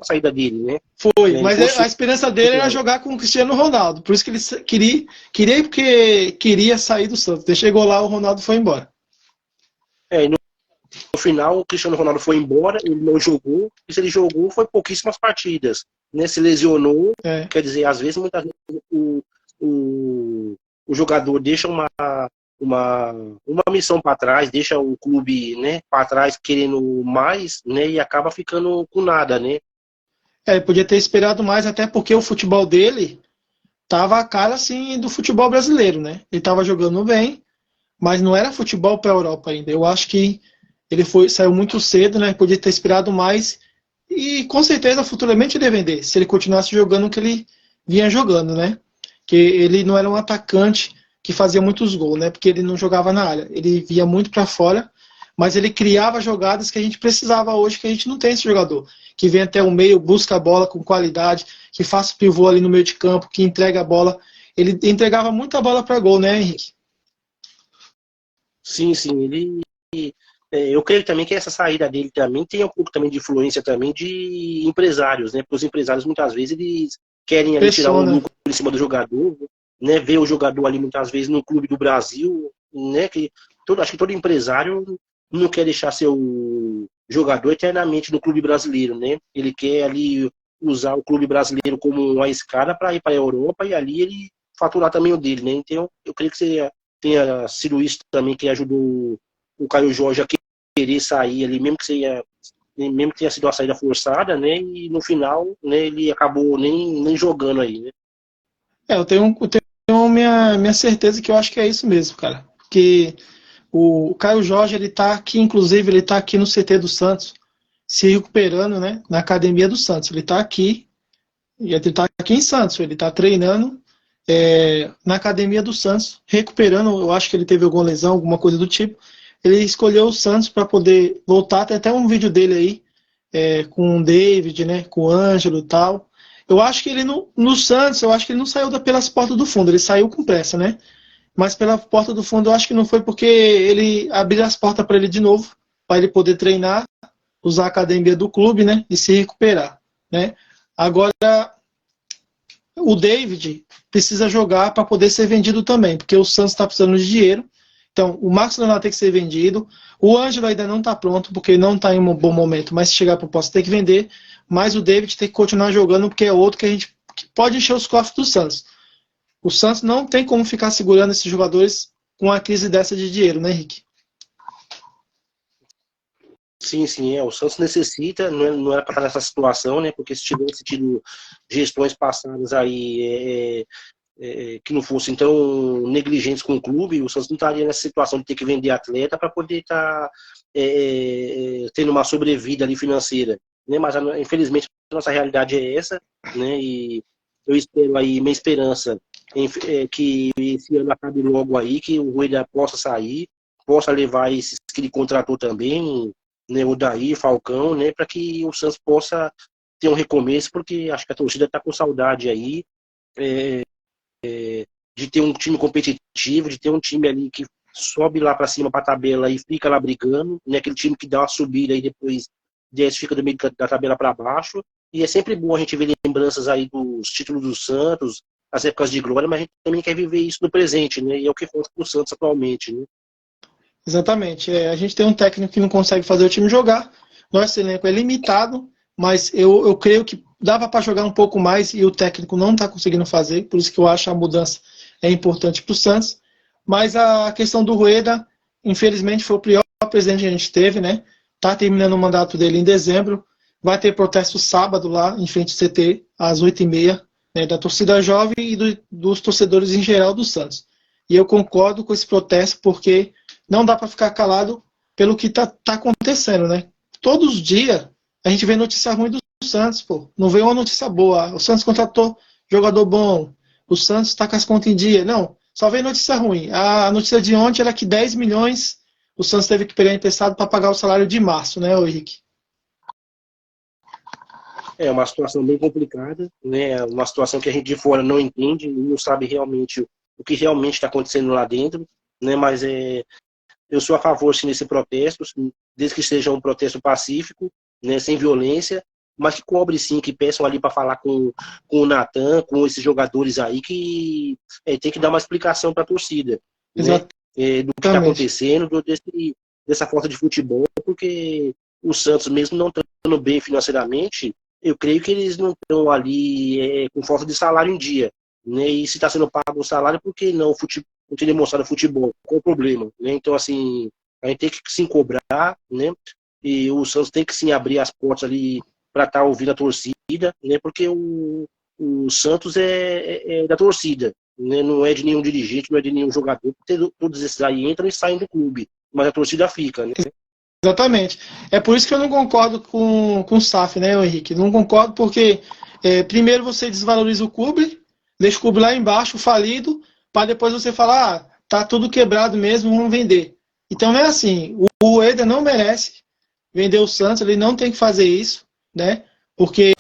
a saída dele, né? Foi, mas a esperança dele era jogar com o Cristiano Ronaldo. Por isso que ele queria porque queria sair do Santos. Ele chegou lá, o Ronaldo foi embora. no final o Cristiano Ronaldo foi embora, ele não jogou, e se ele jogou foi pouquíssimas partidas, né? Se lesionou, quer dizer, às vezes, muitas vezes o jogador deixa uma missão para trás, deixa o clube, né, para trás querendo mais, né, e acaba ficando com nada, né? Ele podia ter esperado mais, até porque o futebol dele tava a cara assim do futebol brasileiro, né? Ele tava jogando bem, mas não era futebol para a Europa ainda. Eu acho que ele saiu muito cedo, né? Podia ter esperado mais e com certeza futuramente ele ia vender, se ele continuasse jogando o que ele vinha jogando, né? Que ele não era um atacante que fazia muitos gols, né? Porque ele não jogava na área, ele via muito para fora, mas ele criava jogadas que a gente precisava hoje, que a gente não tem esse jogador, que vem até o meio, busca a bola com qualidade, que faça pivô ali no meio de campo, que entrega a bola. Ele entregava muita bola para gol, né, Henrique? Sim, ele eu creio também que essa saída dele também tem um pouco também de influência também de empresários, né? Porque os empresários muitas vezes eles querem ali tirar um lucro em cima do jogador, né? Ver o jogador ali muitas vezes no clube do Brasil, né? Acho que todo empresário não quer deixar seu jogador eternamente no clube brasileiro, né? Ele quer ali usar o clube brasileiro como uma escada para ir para a Europa e ali ele faturar também o dele, né? Então eu creio que tenha sido isso também que ajudou o Caio Jorge a querer sair ali, mesmo que tenha sido uma saída forçada, né? E no final, né, ele acabou nem jogando aí, né? Eu tenho minha certeza que eu acho que é isso mesmo, cara. Porque o Caio Jorge, ele tá aqui, inclusive, ele tá aqui no CT do Santos, se recuperando, né? Na academia do Santos. Ele tá aqui, e ele tá aqui em Santos, ele tá treinando na academia do Santos, recuperando. Eu acho que ele teve alguma lesão, alguma coisa do tipo. Ele escolheu o Santos para poder voltar. Tem até um vídeo dele aí, com o David, né? Com o Ângelo e tal. Eu acho que ele no Santos, eu acho que ele não saiu pelas portas do fundo, ele saiu com pressa, né? Mas pela porta do fundo eu acho que não foi porque ele abriu as portas para ele de novo, para ele poder treinar, usar a academia do clube, né? E se recuperar, né? Agora, o David precisa jogar para poder ser vendido também, porque o Santos está precisando de dinheiro. Então, o Marcos Leonardo tem que ser vendido. O Ângelo ainda não está pronto, porque não está em um bom momento, mas se chegar para o posto tem que vender. Mas o David tem que continuar jogando, porque é outro que pode encher os cofres do Santos. O Santos não tem como ficar segurando esses jogadores com uma crise dessa de dinheiro, né, Henrique? Sim, o Santos necessita, não era para estar nessa situação, né? Porque se tivesse tido gestões passadas aí que não fossem tão negligentes com o clube, o Santos não estaria nessa situação de ter que vender atleta para poder estar tendo uma sobrevida ali financeira, né? Mas infelizmente a nossa realidade é essa, né? E eu espero aí, minha esperança que esse ano acabe logo aí, que o Rueda possa sair, possa levar esses que ele contratou também, né? O Daí, Falcão, né? Para que o Santos possa ter um recomeço, porque acho que a torcida está com saudade aí, de ter um time competitivo, de ter um time ali que sobe lá para cima para a tabela e fica lá brigando, né? Aquele time que dá uma subida e depois desce, fica do meio da tabela para baixo. E é sempre bom a gente ver lembranças aí dos títulos do Santos, as épocas de glória, mas a gente também quer viver isso no presente, né? E é o que falta para o Santos atualmente, né? Exatamente. A gente tem um técnico que não consegue fazer o time jogar. Nosso elenco é limitado, mas eu creio que dava para jogar um pouco mais e o técnico não está conseguindo fazer. Por isso que eu acho a mudança é importante para o Santos. Mas a questão do Rueda, infelizmente, foi o pior presidente que a gente teve, né? Está terminando o mandato dele em dezembro. Vai ter protesto sábado lá, em frente ao CT, às 8h30, né, da torcida jovem e dos torcedores em geral do Santos. E eu concordo com esse protesto, porque não dá para ficar calado pelo que tá acontecendo, né? Todos os dias a gente vê notícia ruim do Santos, pô. Não vê uma notícia boa. O Santos contratou jogador bom. O Santos está com as contas em dia. Não, só vem notícia ruim. A notícia de ontem era que 10 milhões o Santos teve que pegar emprestado para pagar o salário de março, né, Henrique? É uma situação bem complicada, né? Uma situação que a gente de fora não entende, não sabe realmente o que realmente está acontecendo lá dentro, né? Mas eu sou a favor sim, desse protesto, desde que seja um protesto pacífico, né? Sem violência, mas que cobre sim, que peçam ali para falar com o Natan, com esses jogadores aí, que tem que dar uma explicação para a torcida, né? Do que está acontecendo, dessa falta de futebol, porque o Santos, mesmo não estando bem financeiramente, eu creio que eles não estão ali com falta de salário em dia, né? E se está sendo pago o salário, por que não, não tem demonstrado futebol? Qual o problema? Né? Então, assim, a gente tem que sim cobrar, né? E o Santos tem que sim abrir as portas ali para estar ouvindo a torcida, né? Porque o Santos é da torcida, né? Não é de nenhum dirigente, não é de nenhum jogador, porque todos esses aí entram e saem do clube, mas a torcida fica, né? Exatamente. É por isso que eu não concordo com o SAF, né, Henrique? Não concordo porque, primeiro, você desvaloriza o clube, deixa o clube lá embaixo, falido, para depois você falar, tá tudo quebrado mesmo, vamos vender. Então não é assim. O Éder não merece vender o Santos, ele não tem que fazer isso, né? Porque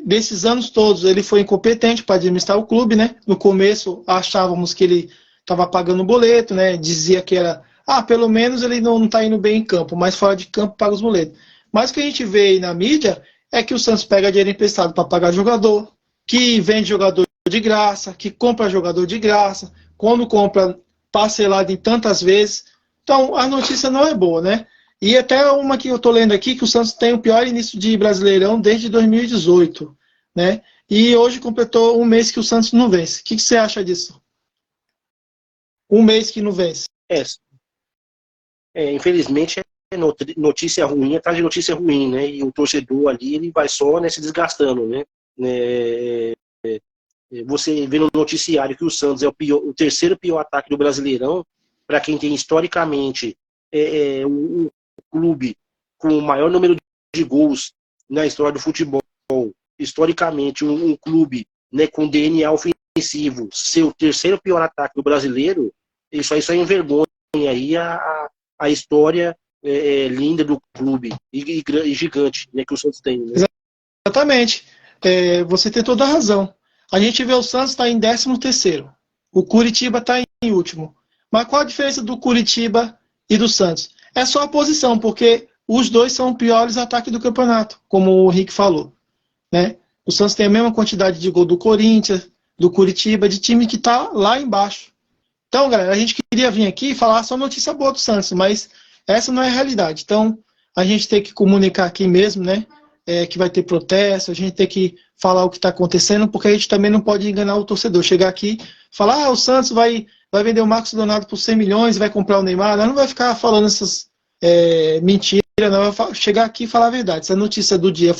desses anos todos ele foi incompetente para administrar o clube, né? No começo achávamos que ele estava pagando o boleto, né? Dizia que era, pelo menos ele não está indo bem em campo, mas fora de campo paga os boletos. Mas o que a gente vê aí na mídia é que o Santos pega dinheiro emprestado para pagar jogador, que vende jogador de graça, que compra jogador de graça, quando compra parcelado em tantas vezes. Então a notícia não é boa, né? E até uma que eu estou lendo aqui, que o Santos tem o pior início de Brasileirão desde 2018, né? E hoje completou um mês que o Santos não vence. O que você acha disso? Um mês que não vence. Infelizmente é notícia ruim atrás de notícia ruim, né? E o torcedor ali, ele vai só se desgastando, né? Você vê no noticiário que o Santos é o terceiro pior ataque do Brasileirão, para quem tem historicamente o clube com o maior número de gols na história do futebol, historicamente um clube, né, com DNA ofensivo, ser o terceiro pior ataque do brasileiro, isso aí só envergonha aí a história linda do clube e gigante, né, que o Santos tem. Né? Exatamente. Você tem toda a razão. A gente vê o Santos está em 13º. O Curitiba está em último. Mas qual a diferença do Curitiba e do Santos? É só a posição, porque os dois são os piores ataques do campeonato, como o Rick falou. Né? O Santos tem a mesma quantidade de gol do Corinthians, do Curitiba, de time que está lá embaixo. Então, galera, a gente queria vir aqui e falar só notícia boa do Santos, mas essa não é a realidade. Então, a gente tem que comunicar aqui mesmo, né? Que vai ter protesto, a gente tem que falar o que está acontecendo, porque a gente também não pode enganar o torcedor. Chegar aqui e falar, o Santos vai vender o Marcos Leonardo por 100 milhões, vai comprar o Neymar. Não vai ficar falando essas mentiras, não. Vai chegar aqui e falar a verdade. Se a notícia do dia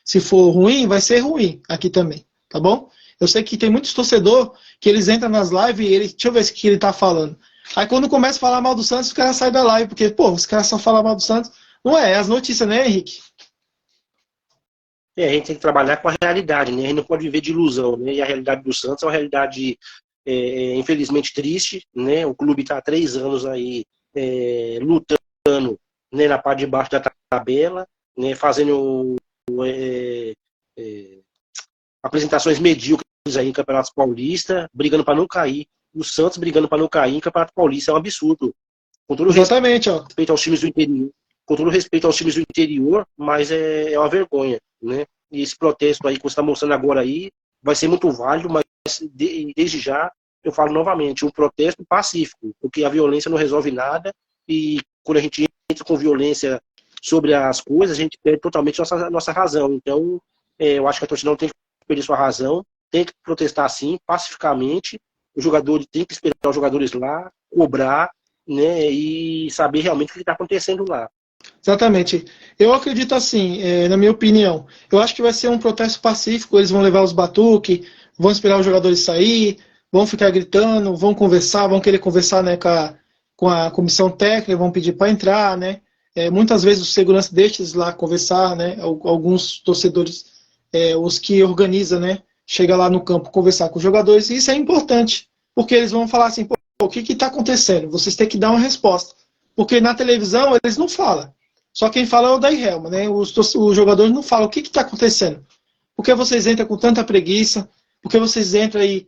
se for ruim, vai ser ruim aqui também, tá bom? Eu sei que tem muitos torcedores que eles entram nas lives e deixa eu ver o que ele tá falando. Aí quando começa a falar mal do Santos, os caras saem da live, porque, os caras só falam mal do Santos. Não é as notícias, né, Henrique? A gente tem que trabalhar com a realidade, né? A gente não pode viver de ilusão, né? E a realidade do Santos é uma realidade, infelizmente, triste, né? O clube está há 3 anos aí lutando, né, na parte de baixo da tabela, né, fazendo apresentações medíocres aí em Campeonato Paulista, brigando para não cair. O Santos brigando para não cair em Campeonato Paulista é um absurdo. Com todo Exatamente, respeito aos times do interior. Com todo respeito aos times do interior, mas é uma vergonha, né? E esse protesto aí que você está mostrando agora aí vai ser muito válido, mas desde já eu falo novamente, um protesto pacífico, porque a violência não resolve nada e quando a gente entra com violência sobre as coisas, a gente perde totalmente nossa razão. Então, eu acho que a torcida não tem que perder sua razão, tem que protestar sim, pacificamente, o jogador tem que esperar os jogadores lá, cobrar, né, e saber realmente o que está acontecendo lá. Exatamente. Eu acredito assim, na minha opinião, eu acho que vai ser um protesto pacífico, eles vão levar os batuques, vão esperar os jogadores sair, vão ficar gritando, vão conversar, vão querer conversar, né, com a comissão técnica, vão pedir para entrar, né? Muitas vezes os seguranças deixam eles lá conversar, né? Alguns torcedores, os que organizam, né? Chega lá no campo conversar com os jogadores, e isso é importante, porque eles vão falar assim, o que está acontecendo? Vocês têm que dar uma resposta. Porque na televisão eles não falam. Só quem fala é o Daí Helma, né? Os jogadores não falam o que está acontecendo. Por que vocês entram com tanta preguiça? Por que vocês entram aí,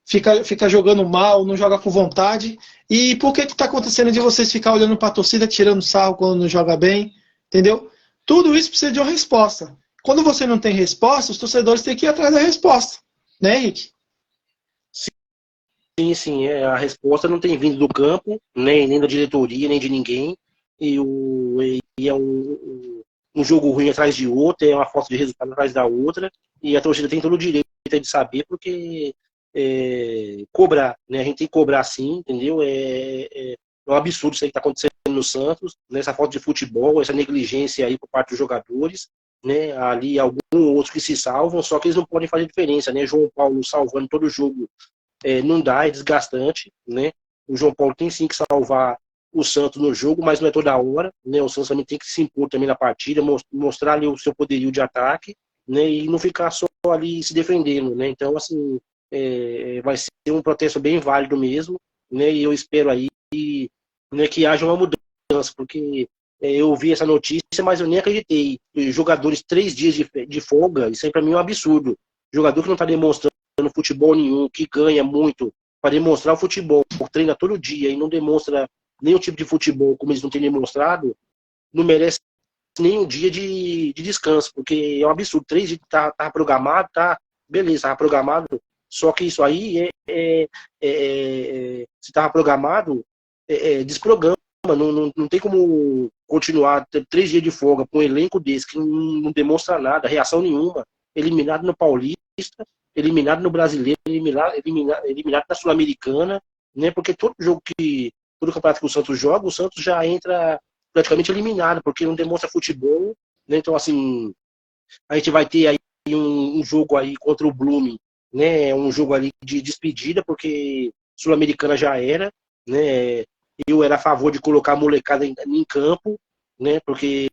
fica jogando mal, não joga com vontade? E por que está acontecendo de vocês ficar olhando para a torcida, tirando sarro quando não joga bem? Entendeu? Tudo isso precisa de uma resposta. Quando você não tem resposta, os torcedores têm que ir atrás da resposta. Né, Henrique? Sim, sim, a resposta não tem vindo do campo, nem da diretoria, nem de ninguém. E é um jogo ruim atrás de outro, é uma falta de resultado atrás da outra. E a torcida tem todo o direito de saber, porque cobrar, né? A gente tem que cobrar sim, entendeu? É um absurdo isso aí que está acontecendo no Santos, né? Essa falta de futebol, essa negligência aí por parte dos jogadores, né? Ali alguns outros que se salvam, só que eles não podem fazer diferença, né? João Paulo salvando todo jogo não dá, é desgastante, né? O João Paulo tem sim que salvar o Santos no jogo, mas não é toda hora, né? O Santos também tem que se impor também na partida, mostrar ali o seu poderio de ataque, né? E não ficar só ali se defendendo, né? Então, assim, vai ser um protesto bem válido mesmo, né? E eu espero aí, né, que haja uma mudança, porque eu vi essa notícia, mas eu nem acreditei. Jogadores 3 dias de folga, isso aí pra mim é um absurdo. Jogador que não tá demonstrando futebol nenhum, que ganha muito para demonstrar o futebol, treina todo dia e não demonstra nenhum tipo de futebol como eles não têm demonstrado, não merece nem um dia de descanso, porque é um absurdo. 3 dias tá programado, tá, beleza, tá programado, só que isso aí se tava programado, desprograma, não tem como continuar 3 dias de folga com um elenco desse que não demonstra nada, reação nenhuma, eliminado no Paulista, eliminado no Brasileiro, eliminado na Sul-Americana, né? Porque todo campeonato que o Santos joga, o Santos já entra praticamente eliminado, porque não demonstra futebol, né? Então, assim, a gente vai ter aí um jogo aí contra o Blooming, né? Um jogo ali de despedida, porque Sul-Americana já era, né? Eu era a favor de colocar a molecada em campo, né? Porque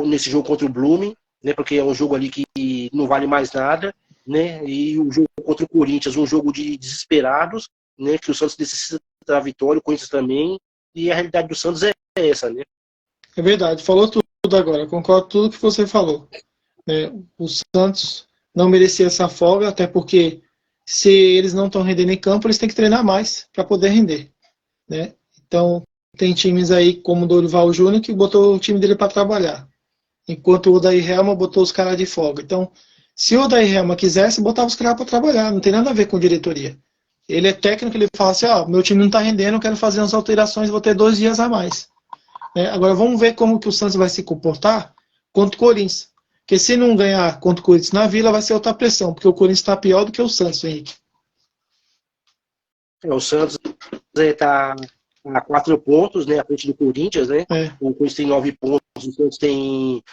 nesse jogo contra o Blooming, né? Porque é um jogo ali que não vale mais nada, né? E o jogo contra o Corinthians, um jogo de desesperados, né? Que o Santos necessita da vitória, o Corinthians também, e a realidade do Santos é essa, né? É verdade, falou tudo agora, concordo com tudo que você falou. O Santos não merecia essa folga, até porque se eles não estão rendendo em campo, eles têm que treinar mais para poder render, né? Então, tem times aí como o Dorival Júnior que botou o time dele para trabalhar, enquanto o Odair Helma botou os caras de folga. Então, se o Odair Helma quisesse, botava os caras para trabalhar, não tem nada a ver com diretoria. Ele é técnico, ele fala assim, meu time não está rendendo, eu quero fazer umas alterações, vou ter 2 dias a mais. Agora vamos ver como que o Santos vai se comportar contra o Corinthians. Porque se não ganhar contra o Corinthians na Vila, vai ser outra pressão, porque o Corinthians está pior do que o Santos, Henrique. O Santos está a 4 pontos, né, à frente do Corinthians, né? O Corinthians tem 9 pontos, o Santos tem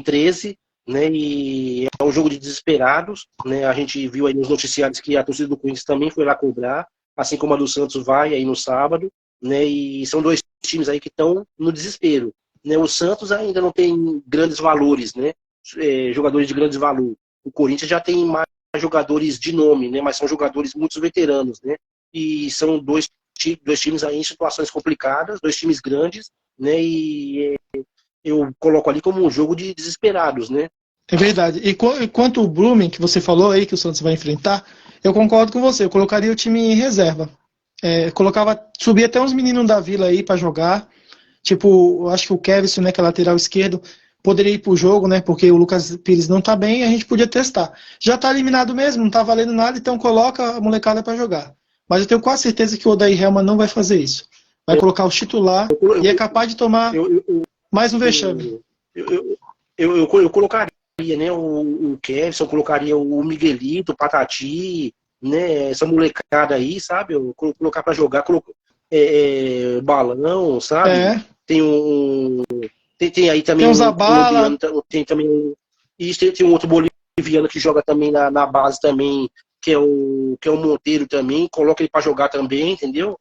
13, né? E é um jogo de desesperados, né? A gente viu aí nos noticiários que a torcida do Corinthians também foi lá cobrar, assim como a do Santos vai aí no sábado, né? E são 2 times aí que estão no desespero, né? O Santos ainda não tem grandes valores, né? Jogadores de grandes valor. O Corinthians já tem mais jogadores de nome, né? Mas são jogadores muito veteranos, né? E são dois times aí em situações complicadas, 2 times grandes, né? E eu coloco ali como um jogo de desesperados, né? É verdade. E quanto o Blooming, que você falou aí, que o Santos vai enfrentar, eu concordo com você. Eu colocaria o time em reserva. Subia até uns meninos da Vila aí para jogar. Tipo, eu acho que o Kevson, né, que é lateral esquerdo, poderia ir pro jogo, né? Porque o Lucas Pires não tá bem e a gente podia testar. Já tá eliminado mesmo, não tá valendo nada, então coloca a molecada para jogar. Mas eu tenho quase certeza que o Odair Helma não vai fazer isso. Vai colocar o titular e é capaz de tomar mais um vexame. Eu colocaria, né, o Kevson, colocaria o Miguelito, o Patati, né, essa molecada aí, sabe? Eu colocar para jogar, Balão, sabe? Tem aí também tem um Zabala. tem também tem um outro boliviano que joga também na base também, que é o Monteiro também, coloca ele para jogar também, entendeu?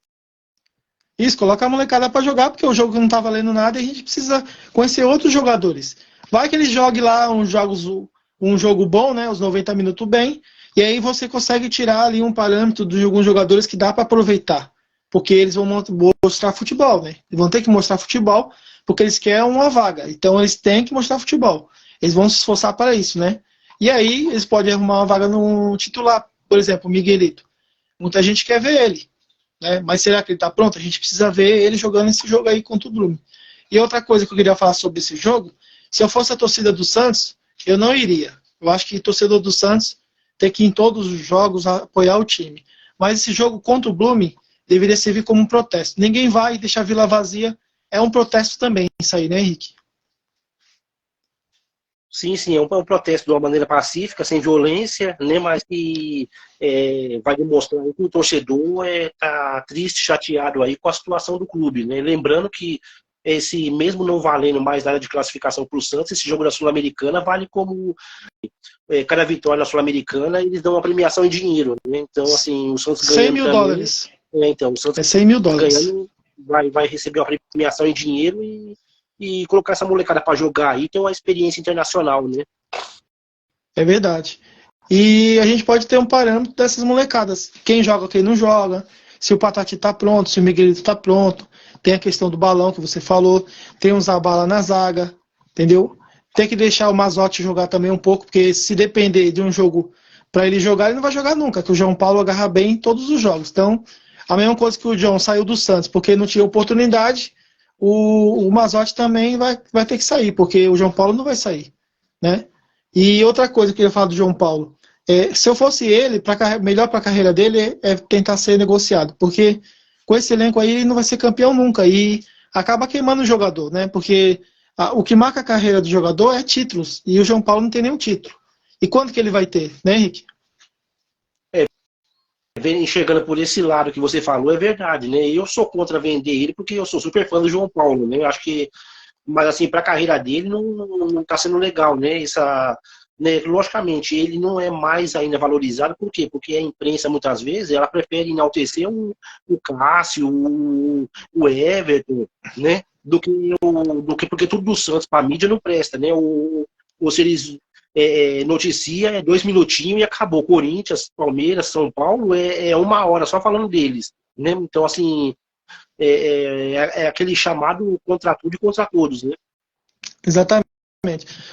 Isso, coloca a molecada para jogar, porque o jogo não tá valendo nada e a gente precisa conhecer outros jogadores. Vai que ele jogue lá um jogo bom, né, os 90 minutos bem, e aí você consegue tirar ali um parâmetro de alguns jogadores que dá para aproveitar, porque eles vão mostrar futebol, né? Eles vão ter que mostrar futebol, porque eles querem uma vaga, então eles têm que mostrar futebol. Eles vão se esforçar para isso, né? E aí eles podem arrumar uma vaga no titular, por exemplo, o Miguelito. Muita gente quer ver ele, né? Mas será que ele está pronto? A gente precisa ver ele jogando esse jogo aí contra o Blooming. E outra coisa que eu queria falar sobre esse jogo, se eu fosse a torcida do Santos, eu não iria. Eu acho que o torcedor do Santos tem que ir em todos os jogos apoiar o time. Mas esse jogo contra o Blume deveria servir como um protesto. Ninguém vai deixar a Vila vazia. É um protesto também, isso aí, né, Henrique? Sim, sim, é um protesto de uma maneira pacífica, sem violência, né, mas que vai demonstrar que o torcedor está triste, chateado aí com a situação do clube, né? Lembrando que esse mesmo não valendo mais nada de classificação para o Santos, esse jogo da Sul-Americana vale como cada vitória na Sul-Americana eles dão uma premiação em dinheiro, né? Então, assim, o Santos 100 ganhando mil também, dólares. Então, o Santos É 100 mil dólares. ganhando vai receber uma premiação em dinheiro e colocar essa molecada para jogar aí, tem uma experiência internacional, né? É verdade. E a gente pode ter um parâmetro dessas molecadas. Quem joga, quem não joga. Se o Patati tá pronto, se o Miguelito tá pronto. Tem a questão do balão que você falou. Tem o Zabala na zaga. Entendeu? Tem que deixar o Mazotti jogar também um pouco, porque se depender de um jogo para ele jogar, ele não vai jogar nunca, que o João Paulo agarra bem em todos os jogos. Então, a mesma coisa que o John saiu do Santos porque não tinha oportunidade, o Mazotti também vai ter que sair, porque o João Paulo não vai sair, né? E outra coisa que eu ia falar do João Paulo, se eu fosse ele, melhor para a carreira dele é tentar ser negociado, porque com esse elenco aí ele não vai ser campeão nunca, e acaba queimando o jogador, né? Porque o que marca a carreira do jogador é títulos, e o João Paulo não tem nenhum título. E quando que ele vai ter, né, Henrique? Enxergando por esse lado que você falou, é verdade, né? Eu sou contra vender ele porque eu sou super fã do João Paulo, né? Eu acho que, mas assim, para a carreira dele não tá sendo legal, né? Né? Logicamente, ele não é mais ainda valorizado, por quê? Porque a imprensa, muitas vezes, ela prefere enaltecer o Cássio, o Everton, né? Do que porque tudo do Santos para a mídia não presta, né? Ou se eles noticia, 2 minutinhos e acabou. Corinthians, Palmeiras, São Paulo, é 1 hora só falando deles, né? Então, assim, é aquele chamado contra tudo e contra todos, né? Exatamente.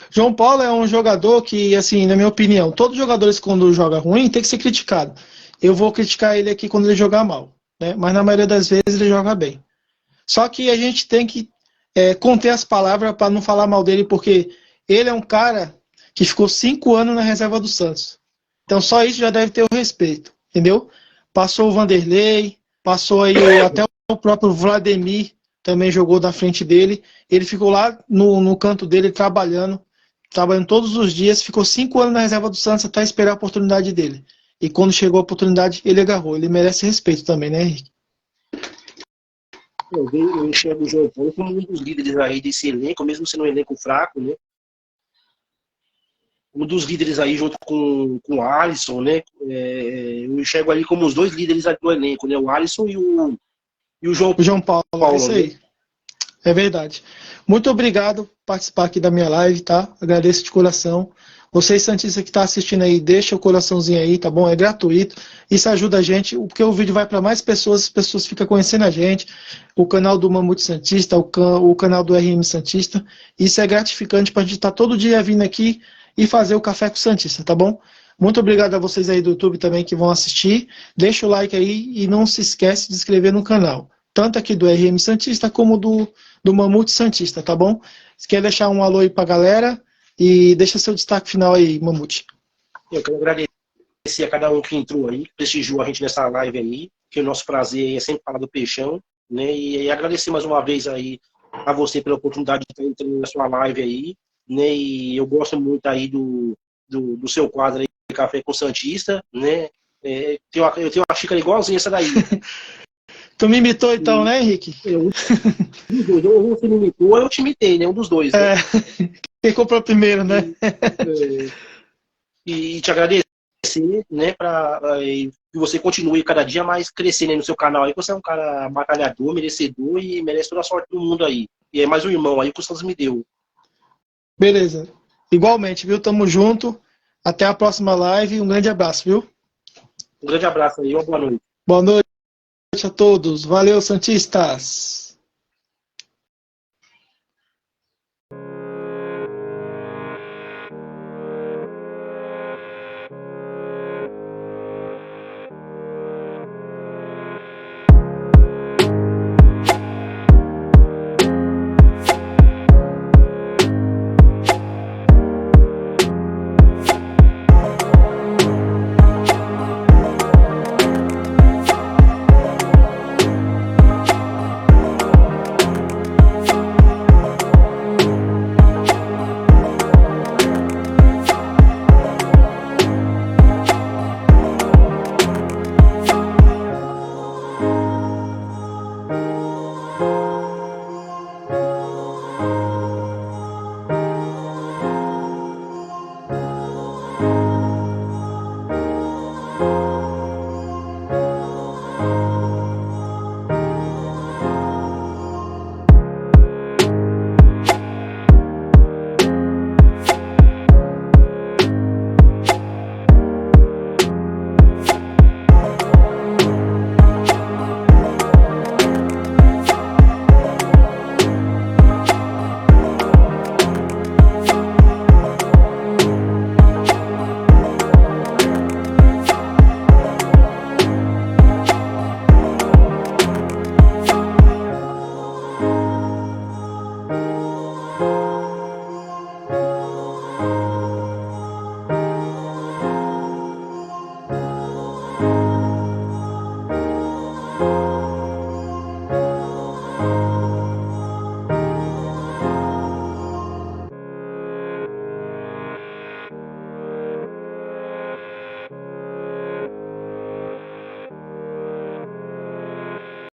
João Paulo é um jogador que, assim, na minha opinião, todos os jogadores quando joga ruim tem que ser criticado. Eu vou criticar ele aqui quando ele jogar mal, né? Mas na maioria das vezes ele joga bem. Só que a gente tem que conter as palavras para não falar mal dele, porque ele é um cara que ficou 5 anos na reserva do Santos. Então só isso já deve ter o respeito, entendeu? Passou o Vanderlei, passou aí até o próprio Vladimir também jogou na frente dele. Ele ficou lá no canto dele trabalhando todos os dias, ficou 5 anos na reserva do Santos até esperar a oportunidade dele. E quando chegou a oportunidade, ele agarrou. Ele merece respeito também, né, Henrique? Eu enxergo o João Paulo como um dos líderes aí desse elenco, mesmo sendo um elenco fraco, né? Um dos líderes aí junto com o Alisson, né? Eu enxergo ali como os 2 líderes do elenco, né? O Alisson e o João Paulo, é isso aí. Né? É verdade. Muito obrigado por participar aqui da minha live, tá? Agradeço de coração. Vocês, Santistas, que estão assistindo aí, deixa o coraçãozinho aí, tá bom? É gratuito. Isso ajuda a gente, porque o vídeo vai para mais pessoas, as pessoas ficam conhecendo a gente, o canal do Mamute Santista, o canal do RM Santista. Isso é gratificante para a gente estar todo dia vindo aqui e fazer o Café com o Santista, tá bom? Muito obrigado a vocês aí do YouTube também que vão assistir. Deixa o like aí e não se esquece de se inscrever no canal. Tanto aqui do RM Santista como do Mamute Santista, tá bom? Se quer deixar um alô aí pra galera e deixa seu destaque final aí, Mamute. Eu quero agradecer a cada um que entrou aí, que prestigiou a gente nessa live aí, que o nosso prazer é sempre falar do Peixão, né? E agradecer mais uma vez aí a você pela oportunidade de estar entrando na sua live aí, né? E eu gosto muito aí do seu quadro aí, Café com Santista, né? Eu tenho uma xícara igualzinha essa daí. Tu me imitou então, né, Henrique? Ou você me imitou, ou eu te imitei, né? Um dos dois. Né? Quem comprou primeiro, né? E te agradecer, né? Que você continue cada dia mais crescendo aí no seu canal aí. Você é um cara batalhador, merecedor e merece toda a sorte do mundo aí. E é mais um irmão aí que o Santos me deu. Beleza. Igualmente, viu? Tamo junto. Até a próxima live. Um grande abraço, viu? Um grande abraço aí, uma boa noite. Boa noite a todos. Valeu, Santistas.